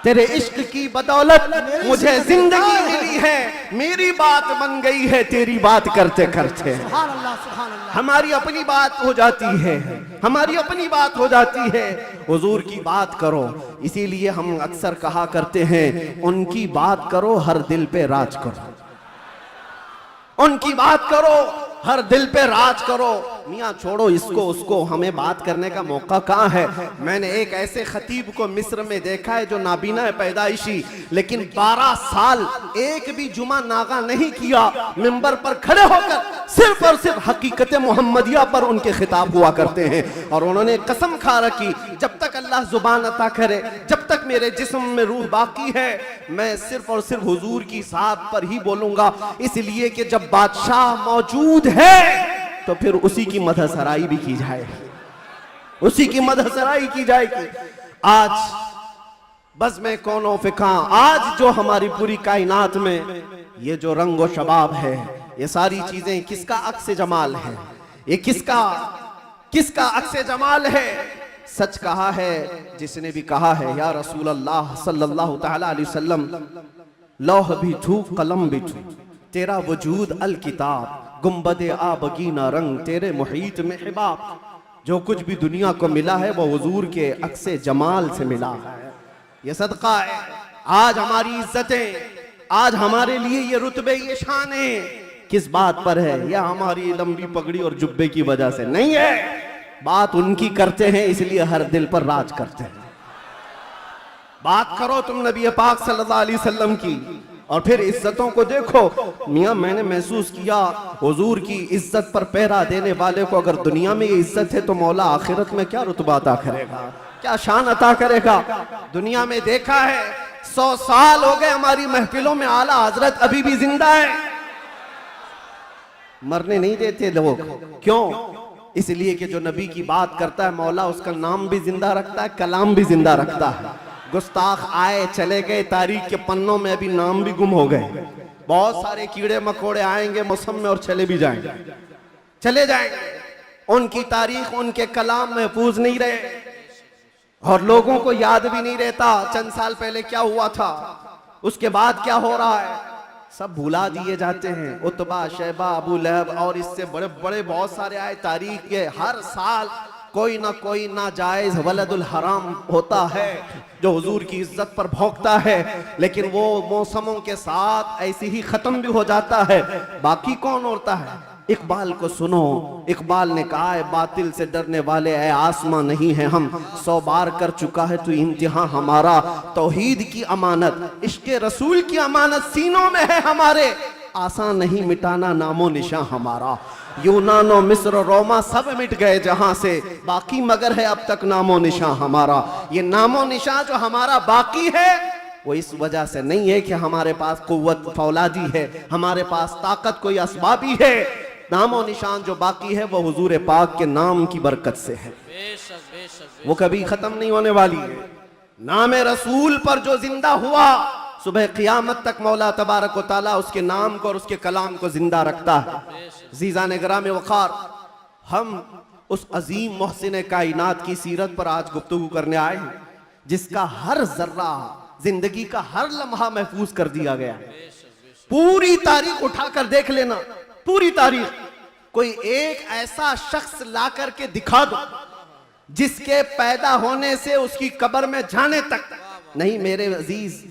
तेरे इश्क की बदौलत मुझे जिंदगी मिली है, मेरी बात बन गई है तेरी बात करते करते। सुभान अल्लाह सुभान अल्लाह। हमारी अपनी बात हो जाती है, हमारी अपनी बात हो जाती है, हुजूर की बात करो। इसीलिए हम अक्सर कहा करते हैं उनकी बात करो हर दिल पे राज करो, उनकी बात करो हर दिल पे राज करो। मियाँ छोड़ो इसको उसको, हमें बात करने का मौका कहाँ है? मैंने एक ऐसे खतीब को मिस्र में देखा है जो नाबीना है पैदाइशी, लेकिन 12 साल एक भी जुमा नागा नहीं किया, मिंबर पर खड़े होकर सिर्फ और सिर्फ हकीकत मोहम्मदिया पर उनके खिताब हुआ करते हैं। और उन्होंने कसम खा रखी जब तक अल्लाह जुबान अता करे, जब तक मेरे जिस्म में रूह बाकी है, मैं सिर्फ और सिर्फ हुजूर की साथ पर ही बोलूंगा। इसलिए कि जब बादशाह मौजूद है तो फिर उसी की मदहसराई भी की जाएगी, उसी की मदहसराई की जाएगी। आज बस में कौनो फिका, आज जो हमारी पूरी कायनात में ये जो रंगो शबाब है, ये सारी चीजें किसका अक्स जमाल है? ये किसका अक्स जमाल है? सच कहा है जिसने भी कहा है या रसूल अल्लाह सल्लल्लाहु तआला अलैहि वसल्लम, लौह भी छू कलम भी छू, तेरा वजूद अल किताब, गुम्बदे आबगीना रंग, तेरे मुहीत में हिबाब। जो कुछ भी दुनिया को मिला है वो हुजूर के अक्से जमाल से मिला है। ये सदका है। आज हमारी इज्जतें, आज हमारे लिए ये रुतबे, ये शाने किस बात पर है? या हमारी लंबी पगड़ी और जुब्बे की वजह से नहीं है। बात उनकी करते हैं इसलिए हर दिल पर राज करते हैं। बात करो तुम नबी पाक सल्लल्लाहु अलैहि वसल्लम की, और फिर इज्जतों को देखो। मियाँ मैंने महसूस किया हुजूर की इज्जत पर पहरा देने वाले को अगर दुनिया में ये इज्जत है तो मौला आखिरत में क्या रुतबा अता करेगा, क्या शान अता करेगा। दुनिया में देखा है 100 साल हो गए हमारी महफिलों में आला हजरत अभी भी जिंदा है, मरने नहीं देते लोग। क्यों? इसलिए कि जो नबी की बात करता है मौला उसका नाम भी जिंदा रखता है, कलाम भी जिंदा रखता है। गुस्ताख आए चले गए, तारीख के पन्नों में अभी नाम भी गुम हो गए। बहुत सारे कीड़े मकोड़े आएंगे मौसम में और चले भी जाएंगे, चले जाएंगे। उनकी तारीख, उनके कलाम महफूज नहीं रहे और लोगों को याद भी नहीं रहता चंद साल पहले क्या हुआ था, उसके बाद क्या हो रहा है, सब भुला दिए जाते हैं। उतबा, शैबा, अबू लहब और इससे बड़े बड़े बहुत सारे आए तारीख के। हर साल कोई ना जायज वलदुल हराम होता है जो हुजूर की इज्जत पर भौंकता है, लेकिन वो मौसमों के साथ ऐसे ही खत्म भी हो जाता है। बाकी कौन होता है? इकबाल को सुनो, इकबाल ने कहा है बातिल से डरने वाले ऐ आसमां नहीं है हम, 100 बार कर चुका है तू इम्तिहान हमारा। तौहीद की अमानत, इश्क रसूल की अमानत सीनों में है हमारे, आसान नहीं मिटाना नामो निशान हमारा। यूनानो, मिस्र, रोमा सब मिट गए जहां से, बाकी मगर है अब तक नामो निशान हमारा। ये नामो निशान जो हमारा बाकी है वो इस वजह से नहीं है कि हमारे पास कुव्वत फौलादी है, हमारे पास ताकत कोई असबाबी है। नामो निशान जो बाकी है वो हुजूर पाक के नाम की बरकत से है, वो कभी खत्म नहीं होने वाली है। नाम रसूल पर जो जिंदा हुआ सुबह क़ियामत तक मौला तबारक व तआला उसके नाम को और उसके कलाम को जिंदा रखता है। ज़ीज़ान गिराम वक़ार, हम उस अजीम मोहसिन कायनात की सीरत पर आज गुफ्तगू करने आए हैं जिसका हर जर्रा, जिंदगी का हर लम्हा महफूज कर दिया गया। पूरी तारीख उठाकर देख लेना, पूरी तारीख। कोई एक ऐसा शख्स ला करके दिखा दो जिसके पैदा होने से उसकी कब्र में जाने तक नहीं मेरे अजीज,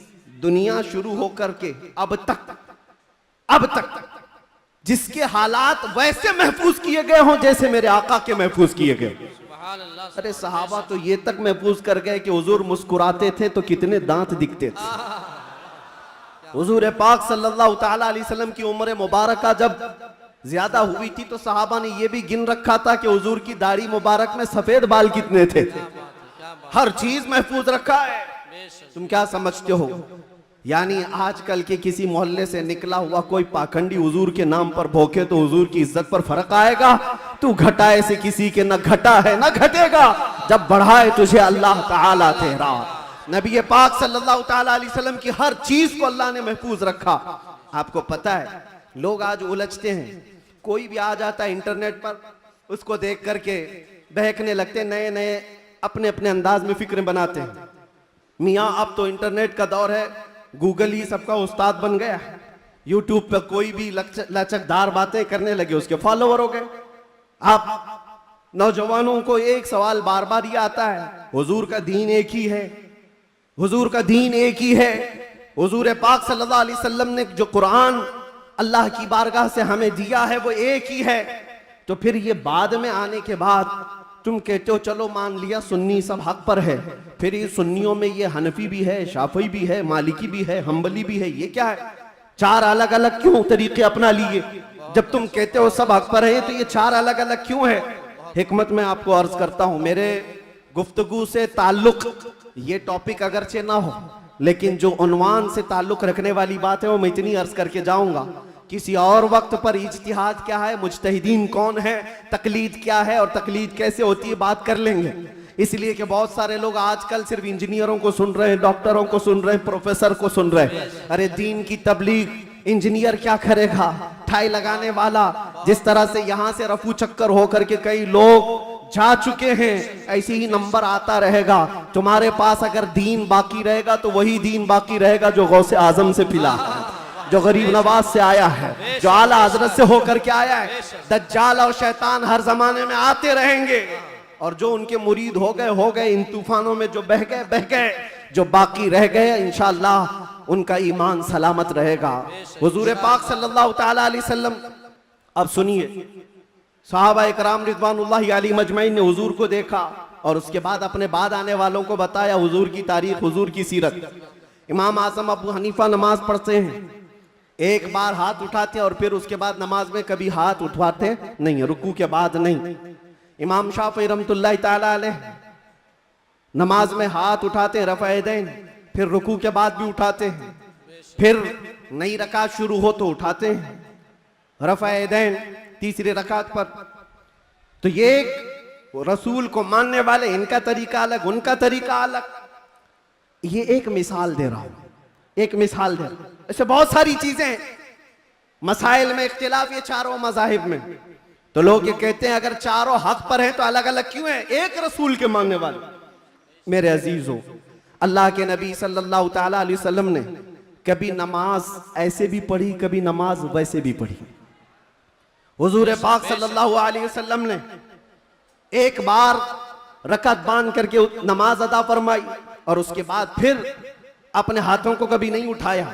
दुनिया शुरू होकर के अब तक जिसके हालात वैसे महफूज किए गए हों जैसे मेरे आका के महफूज किए गए। अरे सहाबा तो ये तक महफूज कर गए कि हुजूर मुस्कुराते थे तो कितने दांत दिखते थे। हुजूर पाक सल्लल्लाहु ताला अलैहि वसल्लम की उम्र मुबारक जब ज्यादा हुई थी तो सहाबा ने यह भी गिन रखा था कि हुजूर की दाढ़ी मुबारक में सफेद बाल कितने थे। हर चीज महफूज रखा है। तुम क्या समझते हो, यानी आजकल के किसी मोहल्ले से निकला हुआ कोई पाखंडी हुजूर के नाम पर भोंके तो हुजूर की इज्जत पर फर्क आएगा? तू घटाए से किसी के न घटा है न घटेगा, जब बढ़ाए तुझे अल्लाह ताला तेरा। नबी पाक सल्लल्लाहु ताला अलैहि वसल्लम की हर चीज को अल्लाह ने महफूज रखा। आपको पता है लोग आज उलझते हैं, कोई भी आ जाता है इंटरनेट पर, उसको देख करके बहकने लगते, नए नए अपने अपने अंदाज में फिक्र बनाते हैं। मियाँ अब तो इंटरनेट का दौर है, गूगल ही सबका उस्ताद बन गया। यूट्यूब पर कोई भी लचकदार बातें करने लगे, उसके फॉलोवर हो गए। आप नौजवानों को एक सवाल बार बार ये आता है, हुजूर का दीन एक ही है, हुजूर का दीन एक ही है। हुजूर पाक सल्लल्लाहु अलैहि वसल्लम ने जो कुरान अल्लाह की बारगाह से हमें दिया है वो एक ही है। तो फिर ये बाद में आने के बाद तुम कहते हो चलो मान लिया सुन्नी सब हक पर है, फिर ये सुन्नियों में ये हनफी भी है, शाफी भी है, मालिकी भी है, हम्बली भी है, ये क्या है? चार अलग अलग क्यों तरीके अपना लिए? जब तुम कहते हो सब हक पर है तो ये चार अलग अलग क्यों है? हिकमत में आपको अर्ज करता हूं, मेरे गुफ्तगू से ताल्लुक ये टॉपिक अगरचे ना हो, लेकिन जो उन्वान से ताल्लुक रखने वाली बात है वो मैं इतनी अर्ज करके जाऊंगा। किसी और वक्त पर इज्तिहाद क्या है, मुज्तहिदीन कौन है, तकलीद क्या है और तकलीद कैसे होती है बात कर लेंगे। इसलिए कि बहुत सारे लोग आजकल सिर्फ इंजीनियरों को सुन रहे हैं, डॉक्टरों को सुन रहे हैं, प्रोफेसर को सुन रहे हैं। अरे दीन की तबलीग इंजीनियर क्या करेगा? ठाई लगाने वाला, जिस तरह से यहां से रफू चक्कर होकर के कई लोग जा चुके हैं, ऐसे ही नंबर आता रहेगा। तुम्हारे पास अगर दीन बाकी रहेगा तो वही दीन बाकी रहेगा जो गौसे आजम से पिला है, जो गरीब नवाज से आया है, जो आला हजरत से होकर के आया है। दज्जाल और शैतान हर जमाने में आते रहेंगे और जो उनके मुरीद हो गए, इन तूफानों में जो बह गए, जो बाकी रह गए इंशाअल्लाह उनका ईमान सलामत रहेगा। हुजूर पाक सल्लल्लाहु ताला अलैहि वसल्लम, अब सुनिए, सहाबा इकराम रिज़वानुल्लाहि अलैहिम अजमईन ने हुजूर को देखा और उसके बाद अपने बाद आने वालों को बताया हुजूर की तारीख, हुजूर की सीरत। इमाम आज़म अबू हनीफा नमाज पढ़ते हैं, एक बार हाथ उठाते हैं और फिर उसके बाद नमाज में कभी हाथ उठवाते नहीं, रुकू के बाद नहीं। इमाम शाफी रहमतुल्लाहि ताला अलैह नमाज में हाथ उठाते हैं रफ़ा यदैन, फिर रुकू के बाद भी उठाते हैं, फिर नई रकात शुरू हो तो उठाते हैं रफ़ा यदैन तीसरी रकात पर। तो ये रसूल को मानने वाले, इनका तरीका अलग, उनका तरीका अलग। ये एक मिसाल दे रहा हूं, एक मिसाल दे रहा हूं। ऐसे बहुत सारी चीजें, मसाइल में इख्तिलाफ ये चारों मज़ाहिब में। तो लोग ये कहते हैं अगर चारों हक पर हैं तो अलग अलग क्यों हैं? एक रसूल के मानने वाले। मेरे अजीजों, अल्लाह के नबी सल्लल्लाहु ताला अलैहि वसल्लम ने कभी नमाज ऐसे भी पढ़ी, कभी नमाज वैसे भी पढ़ी। हुजूर पाक सल्लल्लाहु अलैहि वसल्लम ने एक बार रकात बांध करके नमाज अदा फरमाई और उसके बाद फिर अपने हाथों को कभी नहीं उठाया।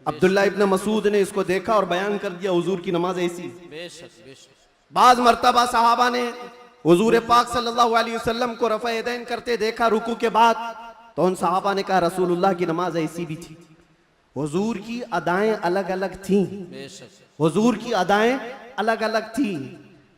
अब्दुल्ला इब्न मसूद ने इसको देखा और बयान कर दिया हुजूर की नमाज ऐसी। बाज मर्तबा सहाबा ने हुजूर पाक सल्लल्लाहु अलैहि वसल्लम को रफ़ा यदैन करते देखा रुकू के बाद, तो उन सहाबा ने कहा रसूलुल्लाह की नमाज ऐसी भी थी। हुजूर की अदाएं अलग अलग थी, हुजूर की अदाएं अलग अलग थी,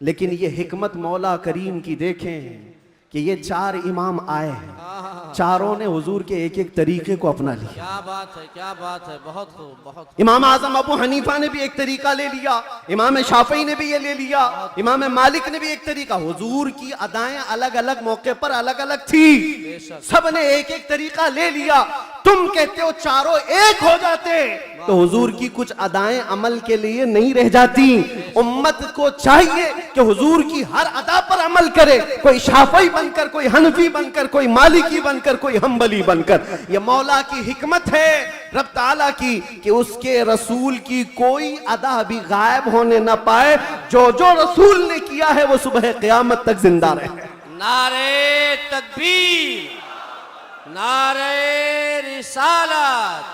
लेकिन ये हिकमत मौला करीम की देखें कि ये चार इमाम आए हैं, चारों ने हुजूर के एक एक तरीके को अपना लिया। क्या बात है, क्या बात है, बहुत खूब, बहुत खूब। इमाम आजम अबू हनीफा ने भी एक तरीका ले लिया, इमाम शाफी ने भी ये ले लिया, इमाम मालिक ने भी एक तरीका। हुजूर की अदाएं अलग अलग मौके पर अलग अलग थी, सब ने एक एक तरीका ले लिया। तुम कहते हो चारों एक हो जाते तो हुजूर की कुछ अदाएं अमल के लिए नहीं रह जाती। उम्मत को चाहिए कि हुजूर की हर अदा पर अमल करे, कोई शाफी बनकर, कोई हनफी बनकर, कोई मालिकी बनकर, कोई हम्बली बनकर। ये मौला की हिकमत है रब ताला की कि उसके रसूल की कोई अदा भी गायब होने ना पाए। जो जो रसूल ने किया है वो सुबह क़यामत तक जिंदा रहे। नारे तकबीर, नारे रिसालत,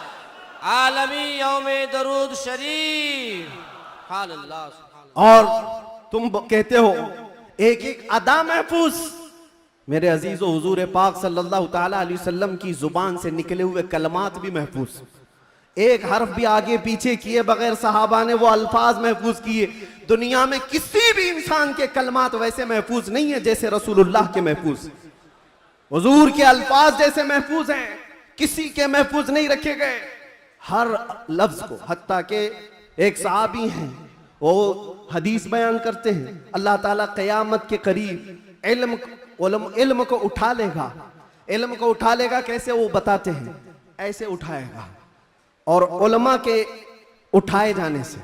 आलमी यौमे दरूद शरीफ। सुभान अल्लाह, सुभान अल्लाह। और तुम कहते हो एक एक अदा महफूज। मेरे अजीजों, हुजूर पाक सल्लल्लाहु ताला अलैहि वसल्लम की जुबान से निकले हुए कलमात भी महफूज, एक हर्फ भी आगे पीछे किए बगैर सहाबा ने वो अल्फाज महफूज किए। दुनिया में किसी भी इंसान के कलमात वैसे महफूज नहीं है जैसे रसूलुल्लाह के महफूज। हुजूर के अल्फाज जैसे महफूज हैं, किसी के महफूज नहीं रखे गए हर लफ्ज को। हत्ता के एक सहाबी हैं, वो हदीस बयान करते हैं, अल्लाह ताला क़यामत के करीब इल्म को उठा लेगा। इल्म को उठा लेगा कैसे, वो बताते हैं, ऐसे उठाएगा। और उलमा के उठाए जाने से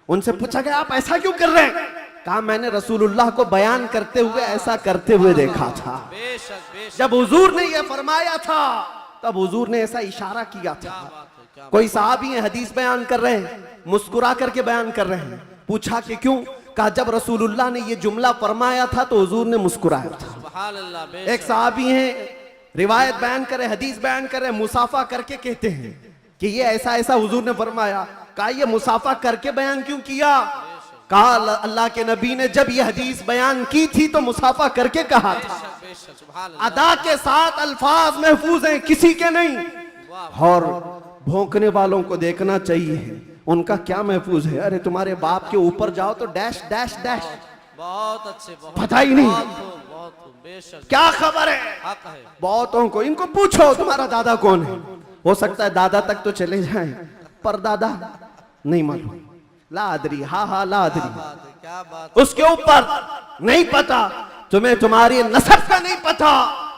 उनसे पूछा गया आप ऐसा क्यों कर रहे हैं? कहा मैंने रसूलुल्लाह को बयान करते हुए ऐसा करते हुए देखा था। बेशक, बेशक। जब हुजूर ने यह फरमाया था तब हुजूर ने ऐसा इशारा किया था। कोई साहबी है हदीस बयान कर रहे हैं, मुस्कुरा करके बयान कर रहे हैं। पूछा कि क्यों? कहा जब रसूलुल्लाह ने ये जुमला फरमाया था तो हुजूर ने मुस्कुराया था। सुभान अल्लाह, बेशक। एक साहबी हैं, रिवायत बयान करे, हदीस बयान करे, मुसाफा करके कहते हैं कि ये ऐसा ऐसा हुजूर ने फरमाया। कहा ये मुसाफा करके बयान क्यों किया? कहा अल्लाह के नबी ने जब ये हदीस बयान की थी तो मुसाफा करके कहा था। बेशक, सुभान अल्लाह। अदा के साथ अल्फाज महफूज हैं, किसी के नहीं। और भौंकने वालों को देखना चाहिए उनका क्या महफूज है। अरे तुम्हारे बाप के ऊपर जाओ तो डैश डैश डैश, बहुत अच्छे, बहुत पता ही नहीं बहुत खूब, बहुत खूब, बेशक। क्या खबर है। हक है। बहुतों को इनको पूछो तुम्हारा दादा कौन है, हो सकता है दादा तक तो चले जाएं पर दादा नहीं मालूम। ला अदरी, हा ला अदरी, क्या बात। उसके ऊपर नहीं पता, तुम्हें तुम्हारी नसब का नहीं पता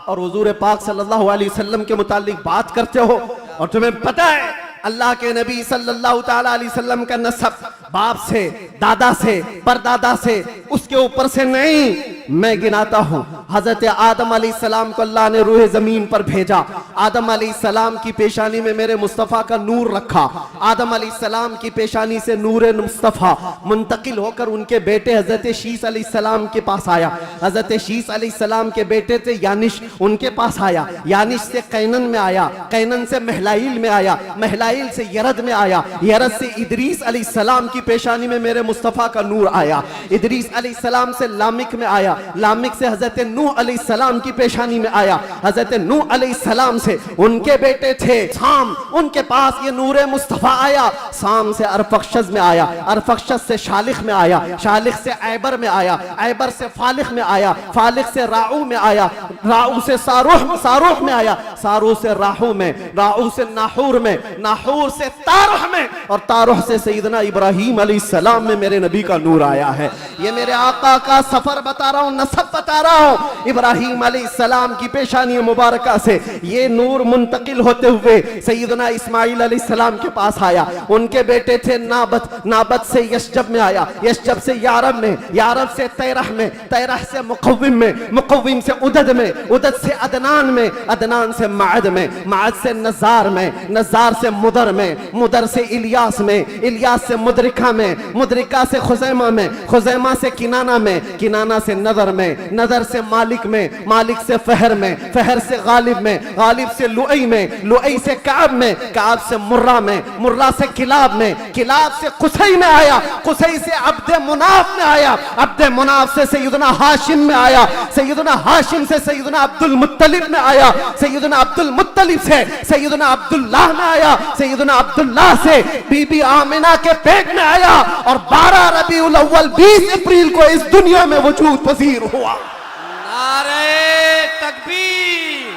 और हुजूर पाक सल्लल्लाहु अलैहि वसल्लम के मुतालिक बात करते हो और तुम्हें पता है अल्लाह के नबी सल्लल्लाहु ताला अलैहि वसल्लम का नसब बाप से, दादा से, परदादा से, उसके ऊपर से नहीं। मैं गिनाता हूं, हजरत आदम अलैहिस्सलाम को अल्लाह ने रूह जमीन पर भेजा। आदम अलैहिस्सलाम की पेशानी में मेरे मुस्तफ़ा का नूर रखा। आदम अलैहिस्सलाम की पेशानी से नूर मुस्तफ़ा मुंतकिल होकर उनके बेटे हजरत शीस अलैहिस्सलाम के पास आया। हजरत शीस अलैहिस्सलाम के बेटे थे यानिश, उनके पास आया। यानिश से कैनन में आया, कैनन से महलाइल में आया, महलाइल से यरद में आया, यरद से इदरीस अलैहिस्सलाम की पेशानी में मेरे मुस्तफ़ा का नूर आया। इदरीस अलैहिस्सलाम से लामिक में आया, लामिक से हजरत नूह अलैहिस्सलाम की पेशानी में आया। हजरत नूह अलैहिस्सलाम से उनके बेटे थे साम, उनके पास ये नूर मुस्तफ़ा आया। साम से अरफक्षस में आया, अरफक्षस से शालिख में आया, शालिख से ऐबर में आया, ऐबर से फालिख में आया, फालिख से राऊ में आया, राऊ से सारूह में आया, सारूह से राहू में, राहू से नाहूर में, नाहूर से तारुह में और तारुह से सैयदना इब्राहीम अलैहिस्सलाम में मेरे नबी का नूर आया है। ये मेरे आका का सफर बता रहा हूं, नसब बता रहा हूं। इब्राहीम अलैहिस्सलाम की पेशानी मुबारका से ये नूर मुंतकिल होते हुए सैयदना इस्माइल अलैहिस्सलाम के पास आया। उनके बेटे थे नाबत, नाबत से यशजब में आया, यशजब से यारब में, यारब से तैरह में, तैरह से मुकव्विम में, मुकव्विम से उदद में, उदद से अदनान में, अदनान से माद में, माद से नजार में, नजार से मुदर में, मुदर से इलियास में, इलियास से मुदरिका में, मुदरिका से खुजैमा में, खुजैमा से किनाना में, किनाना से नदर में, नदर से मालिक में, मालिक से फहर में, फहर से गालिब में, गालिब से लुई में, लुई से काब में, काब से मुर्रा में, मुर्रा से किलाब में, किलाब से कुसई में आया, कुसई से अब्दे मुनाफ में आया, अब्दे मुनाफ से सैयदना हाशिम में आया, सैयदना हाशिम से सैयदना अब्दुल मुत्तलिब में आया, सैयदना अब्दुल मुत्तलिब से सैयदना अब्दुल्लाह में आया, सैयदना अब्दुल्लाह से बीबी आमिना के पेट में आया और 12 रबीउल अव्वल 20 अप्रैल को इस दुनिया में वजूद पजीर हुआ। नारे तकबीर,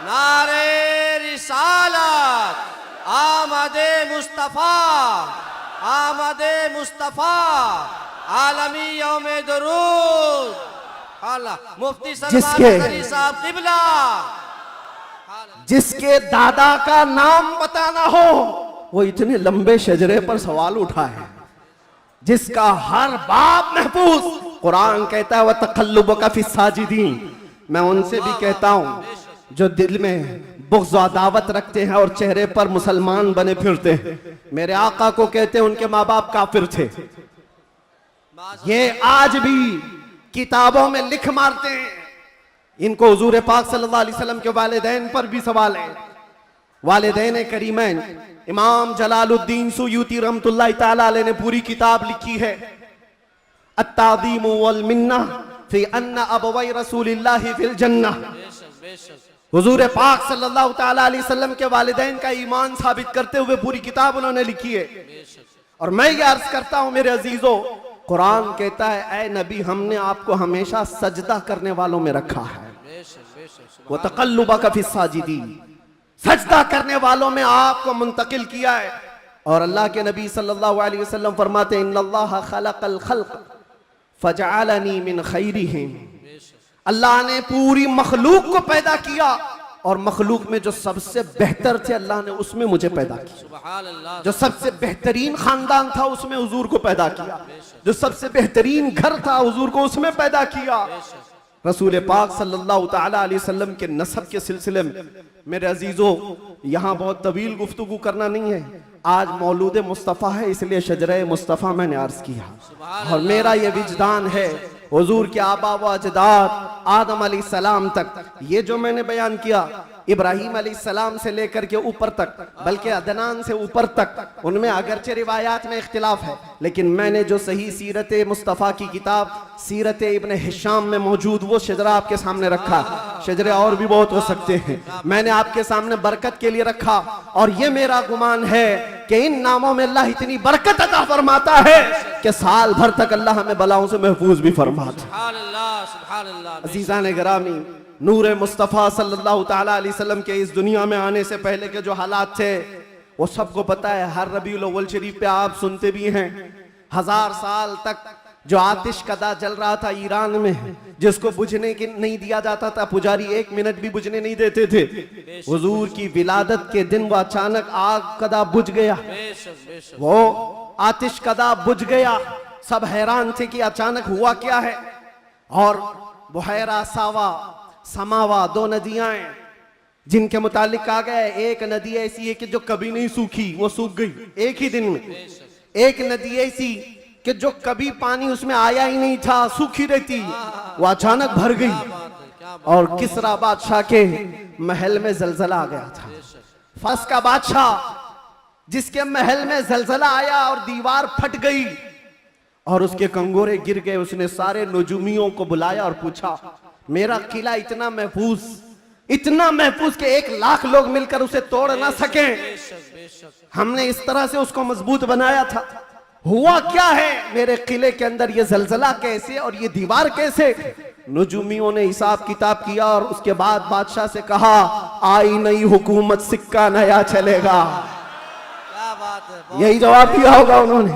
नारे रिसालत, आमदे मुस्तफा, आमदे मुस्तफा, आलमी यौमे दरूद। अल्लाह मुफ्ती सलमान अली साहब किबला। जिसके दादा का नाम पता ना हो वो इतने लंबे शजरे पर सवाल उठाए, जिसका हर बाप महफूज। कुरान कहता है वह तकल्लुबका फी साजिदीन। मैं उनसे भी कहता हूं जो दिल में बुग़्ज़ व अदावत रखते हैं और चेहरे पर मुसलमान बने फिरते हैं। मेरे आका को कहते हैं उनके माँ बाप काफिर थे, ये आज भी किताबों में लिख मारते हैं इनको हुजूर पाक सल्लल्लाहु अलैहि वसल्लम के वालिदैन पर भी सवाल है। वालिदैन करीमैन इमाम जलालुद्दीन सुयूती रहमतुल्लाहि ताला अलैह ने पूरी किताब लिखी है अत्ताज़ीम वल मिन्ना फी अन्ना अबवै रसूलिल्लाहि फिल जन्नह। हुजूर पाक सल्लल्लाहु ताला अलैहि वसल्लम के वालिदैन का ईमान साबित करते हुए पूरी किताब उन्होंने लिखी है। और मैं ये अर्ज करता हूं मेरे अजीजों, कुरान कहता है, ऐ नबी हमने आपको हमेशा सजदा करने वालों में रखा है। वो तक़ल्लुबका फी साजिदीन, सजदा करने वालों में आपको मुंतकिल किया है। और अल्लाह के नबी सल्लल्लाहु अलैहि वसल्लम फरमाते हैं, इन्नल्लाह खलक़ल खल्क़ फजअलनी मिन खैरिहिम। अल्लाह ने पूरी मखलूक को पैदा किया और मखलूक में जो सबसे बेहतर थे अल्लाह ने उसमें मुझे पैदा किया। जो सबसे बेहतरीन खानदान था उसमें हुजूर को पैदा किया। जो सबसे बेहतरीन घर था हुजूर को उसमें पैदा किया। रसूल पाक सल्लल्लाहु ताला अलैहि वसल्लम के नसब के सिलसिले में मेरे अजीजों यहाँ बहुत तवील गुफ्तगू करना नहीं है। आज मौलूद मुस्तफ़ा है इसलिए शजरे मुस्तफ़ा मैंने अर्ज किया। और मेरा ये विजदान है हुजूर के आबा व अजदाद आदम अलैहिस्सलाम तक, ये जो मैंने बयान किया इब्राहीम अलैहिस्सलाम से लेकर के ऊपर तक, बल्कि अदनान से ऊपर तक, उनमें अगरचे रिवायात में इख्तिलाफ है, लेकिन मैंने जो सही सीरत मुस्तफ़ा की किताब सीरत इब्न हिशाम में मौजूद वो शजरा आपके सामने रखा। शजरे और भी बहुत हो सकते हैं, मैंने आपके सामने बरकत के लिए रखा। और ये मेरा गुमान है कि इन नामों में अल्लाह इतनी बरकत अता फरमाता है कि साल भर तक अल्लाह हमें बलाओं से महफूज भी फरमाता। अजीज़ान गिरामी, नूर मुस्तफ़ा सल्लल्लाहु ताला अलैहि वसल्लम के इस दुनिया में आने से पहले के जो हालात थे वो सबको पता है। हर रबीउल अव्वल शरीफ पे आप सुनते भी हैं 1000 साल तक जो आतिश कदा जल रहा था ईरान में, जिसको बुझने की नहीं दिया जाता था, पुजारी 1 मिनट भी बुझने नहीं देते थे। हुजूर की विलादत के दिन वो अचानक आग कदा बुझ गया, वो आतिश कदा बुझ गया। सब हैरान थे कि अचानक हुआ क्या है। और बुहैरा सावा समावा 2 नदियां हैं जिनके मुतालिक कहा गया है एक नदी ऐसी है कि जो कभी नहीं सूखी, वो सूख गई एक ही दिन में। एक नदी ऐसी कि जो कभी पानी उसमें आया ही नहीं था, सूखी रहती, वो अचानक भर गई। और किसरा बादशाह के महल में जलजला आ गया था। फर्स का बादशाह जिसके महल में जलजला आया और दीवार फट गई और उसके कंगोरे गिर गए, उसने सारे नजूमियों को बुलाया और पूछा, मेरा किला इतना महफूज कि 1 लाख लोग मिलकर उसे तोड़ ना सके, हमने इस तरह से उसको मजबूत बनाया था, हुआ क्या है मेरे किले के अंदर? ये जलजला कैसे और ये दीवार कैसे? नजूमियों ने हिसाब किताब किया और उसके बाद बादशाह से कहा, आई नई हुकूमत सिक्का नया चलेगा। क्या बात है, यही जवाब दिया होगा उन्होंने,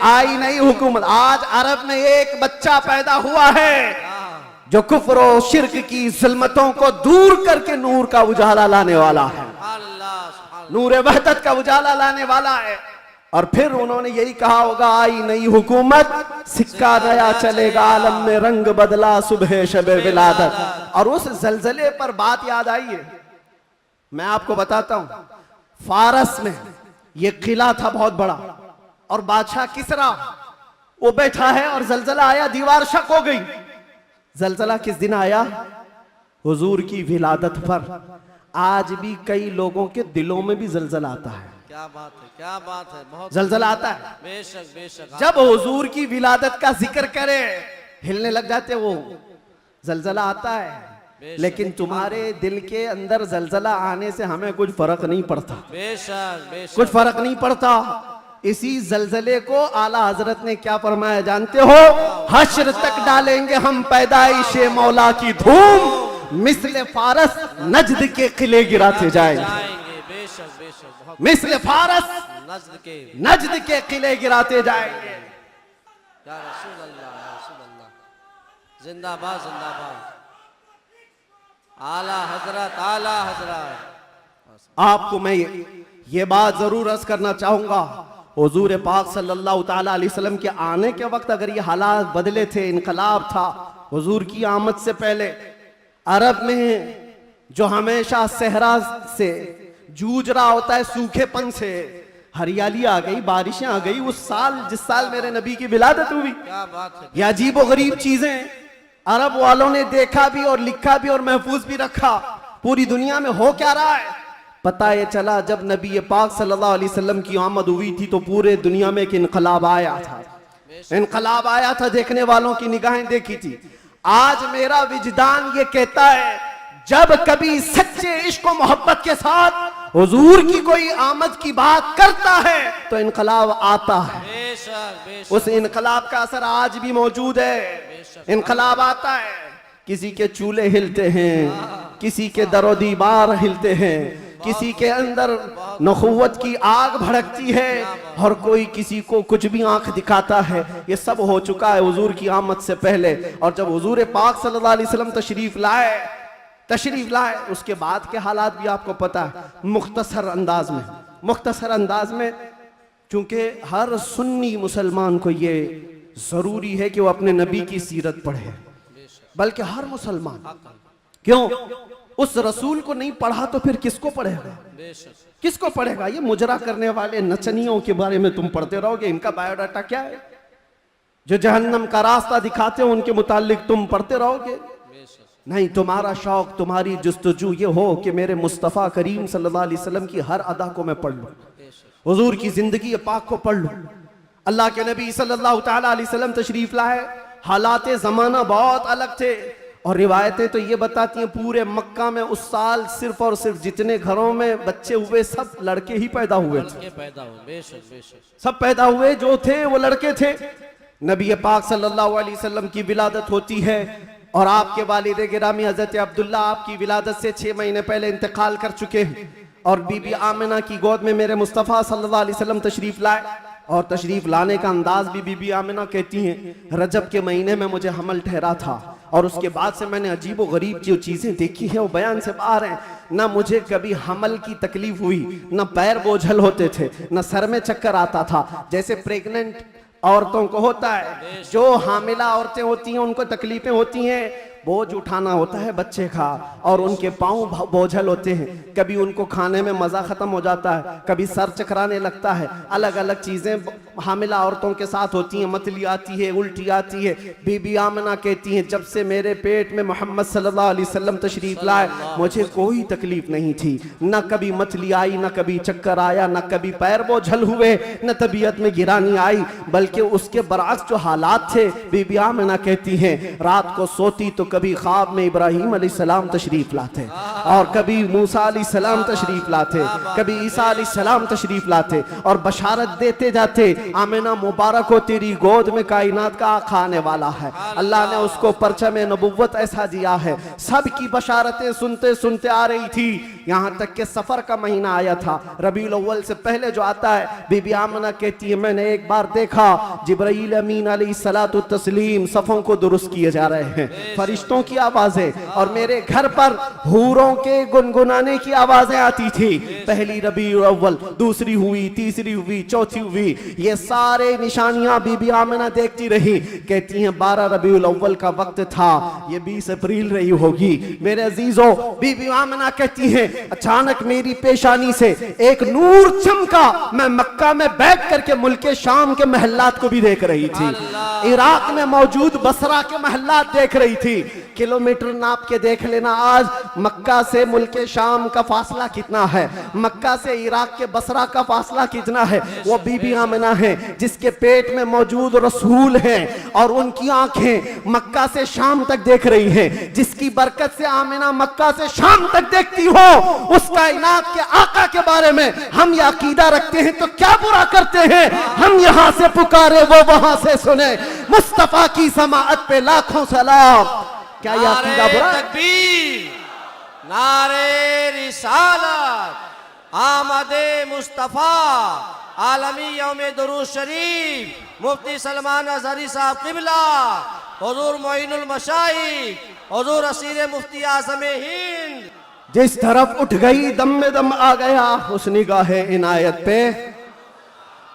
आई नई हुकूमत। आज अरब में एक बच्चा पैदा हुआ है जो कुफ्र और शिर्क की ज़ुल्मतों को दूर करके नूर का उजाला लाने वाला है, नूर वहदत का उजाला लाने वाला है। और फिर उन्होंने यही कहा होगा, आई नई हुकूमत सिक्का नया चलेगा, आलम में रंग बदला सुबह शबे विलादत। और उस जलजले पर बात याद आई है, मैं आपको बताता हूं। फारस में ये किला था बहुत बड़ा और बादशाह किसरा वो बैठा है और जलजला आया, दीवार शक हो गई। जलजला किस दिन आया? हुजूर की विलादत पर। आज भी कई लोगों के दिलों में भी जलजला आता है। क्या बात है, क्या बात है, बहुत जलजला आता है। बेशक बेशक, जब हुजूर की विलादत का जिक्र करे हिलने लग जाते, वो जलजला आता है। लेकिन तुम्हारे दिल के अंदर जलजला आने से हमें कुछ फर्क नहीं पड़ता, बेशक बेशक कुछ फर्क नहीं पड़ता। इसी जलजले को आला हजरत ने क्या फरमाया जानते हो? हश्र तक डालेंगे हम पैदाइशे मौला की धूम, मिस्ल फारस नजद के किले गिराते जाएंगे। बेशक बेशक, बहुत मिस्ल फारस नज्द के किले गिराते जाएंगे। या रसूल अल्लाह, या रसूल अल्लाह, जिंदाबाद जिंदाबाद, आला हजरत, आला हजरत। आपको मैं ये बात जरूर अर्ज करना चाहूंगा, हुजूर पाक सल्लल्लाहु ताला अलैहि वसल्लम के आने के वक्त अगर ये हालात बदले थे, इनकलाब था, हुजूर की आमद से पहले अरब में जो हमेशा सहरा से जूझ रहा होता है, सूखेपन से, हरियाली आ गई, बारिशें आ गई। उस साल जिस साल मेरे नबी की विलादत हुई, क्या बात है, ये अजीब व गरीब चीजें अरब वालों ने देखा भी और लिखा भी और महफूज भी रखा, पूरी दुनिया में हो क्या रहा है पता ये चला जब नबी पाक सल्लल्लाहु अलैहि वसल्लम की आमद हुई थी तो पूरे दुनिया में एक इनकलाब आया था। इनकलाब आया था, देखने वालों की निगाहें देखी थी। आज मेरा विजदान ये कहता है जब कभी सच्चे इश्क और मोहब्बत के साथ हुजूर की कोई आमद की बात करता है तो इनकलाब आता है। बेशक बेशक उस इनकलाब का असर आज भी मौजूद है। इनकलाब आता है, किसी के चूल्हे हिलते हैं, किसी के दरो दीवार हिलते हैं, किसी के अंदर नखुवत की आग भड़कती है और कोई किसी को कुछ भी आंख दिखाता है। ये सब हो चुका है हुजूर की आमद से पहले। और जब हुजूर पाक सल्लल्लाहु अलैहि वसल्लम तशरीफ लाए उसके बाद के हालात भी आपको पता है। मुख्तसर अंदाज में चूंकि हर सुन्नी मुसलमान को ये जरूरी है कि वो अपने नबी की सीरत पढ़े, बल्कि हर मुसलमान, क्यों उस रसूल को नहीं पढ़ा तो फिर किसको पढ़ेगा, किसको पढ़ेगा। ये मुजरा करने वाले नचनियों के बारे में तुम पढ़ते रहोगे, इनका बायोडाटा क्या है। जो जहन्नम का रास्ता दिखाते हो उनके मुतालिक तुम पढ़ते रहोगे। नहीं, तुम्हारा शौक, तुम्हारी जुस्तजू ये हो कि मेरे मुस्तफ़ा करीम सल्लल्लाहु अलैहि वसल्लम की हर अदा को मैं पढ़ लूं, हुजूर की जिंदगी पाक को पढ़ लूं। अल्लाह के नबी सल्लल्लाहु ताला अलैहि वसल्लम तशरीफ लाए, हालात जमाना बहुत अलग थे और रिवायतें तो ये बताती हैं पूरे मक्का में उस साल सिर्फ और सिर्फ जितने घरों में बच्चे हुए सब लड़के ही पैदा हुए थे। सब पैदा हुए जो थे वो लड़के थे। नबी पाक सल्लल्लाहु अलैहि वसल्लम की विलादत होती है और आपके वालिद गिरामी हजरत अब्दुल्ला आपकी विलादत से 6 महीने पहले इंतकाल कर चुके हैं और बीबी आमिना की गोद में मेरे मुस्तफ़ा सल्लल्लाहु अलैहि वसल्लम तशरीफ लाए। और तशरीफ लाने का अंदाज भी बीबी आमिना कहती हैं रजब के महीने में मुझे हमल ठहरा था और उसके बाद से मैंने अजीब व गरीब जो चीज़ें देखी हैं वो बयान से बाहर हैं। ना मुझे कभी हमल की तकलीफ हुई, ना पैर बोझल होते थे, ना सर में चक्कर आता था जैसे प्रेग्नेंट औरतों को होता है। जो हामिला औरतें होती हैं उनको तकलीफें होती हैं, बोझ उठाना होता है बच्चे का और उनके पाँव बोझल होते हैं, कभी उनको खाने में मज़ा ख़त्म हो जाता है, कभी सर चकराने लगता है, अलग अलग चीज़ें हामिला औरतों के साथ होती हैं, मतली आती है, उल्टी आती है। बीबी आमिना कहती हैं जब से मेरे पेट में मोहम्मद सल्लल्लाहु अलैहि वसल्लम तशरीफ लाए मुझे कोई तकलीफ नहीं थी, न कभी मतली आई, न कभी चक्कर आया, न कभी पैर बोझल हुए, न तबीयत में गिरानी आई, बल्कि उसके बरअक्स जो हालात थे बीबी आमिना कहती हैं रात को सोती तो कभी ख्वाब में इब्राहिम अलैहिस्सलाम तशरीफ लाते और कभी मूसा अलैहिस्सलाम तशरीफ लाते, कभी ईसा अलैहिस्सलाम तशरीफ लाते और बशारत देते जाते आमिना मुबारक हो तेरी गोद में कायनात का आका आने वाला है। अल्लाह ने उसको परचम नबुव्वत ऐसा दिया है। सब की बशारतें सुनते सुनते आ रही थी, यहाँ तक कि सफर का महीना आया था, रबीउल अव्वल से पहले जो आता है। बीबी आमिना कहती है मैंने एक बार देखा जिब्राईल अमीन अलैहिस्सलातु तस्लीम सफ़ों को दुरुस्त किए जा रहे हैं, फरिश्तों की आवाजें, और मेरे घर पर हूरों के गुनगुनाने की आवाजें आती थी। पहली रबीउल अव्वल, दूसरी हुई, तीसरी हुई, चौथी हुई, ये सारे निशानियां बीबी आमिना देखती रही। कहती हैं 12 रबीउल अव्वल का वक्त था, ये 20 अप्रैल रही होगी। मेरे अजीजों, बीबी आमिना कहती हैं अचानक मेरी पेशानी से एक नूर चमका, मैं मक्का में बैठ करके मुल्क शाम के महल्लात को भी देख रही थी, इराक में मौजूद बसरा के महल्लात देख रही थी। किलोमीटर नाप के देख लेना आज मक्का से मुल्क शाम का फासला कितना है, मक्का से इराक के बसरा का फासला कितना है। वो बीबी आमिना है जिसके पेट में मौजूद रसूल हैं और उनकी आंखें मक्का से शाम तक देख रही हैं। जिसकी बरकत से आमिना मक्का से शाम तक देखती हो, उस कायनात के आका के बारे में हम ये अकीदा रखते हैं तो क्या बुरा करते हैं। हम यहाँ से पुकारे वो वहां से सुने, मुस्तफा की समाअत पे लाखों सलाम। क्या ये अकीदा बुरा है? नारे रिसालत, आमदे मुस्तफा, आलमी यौमे दुरूद शरीफ, मुफ्ती सलमान अजहरी साहब किबला, हुजूर मोइनुल मशाइख, हुजूर असीर मुफ्ती आज़म हिंद। जिस तरफ उठ गई दम में दम आ गया उस निगाहे इनायत पे,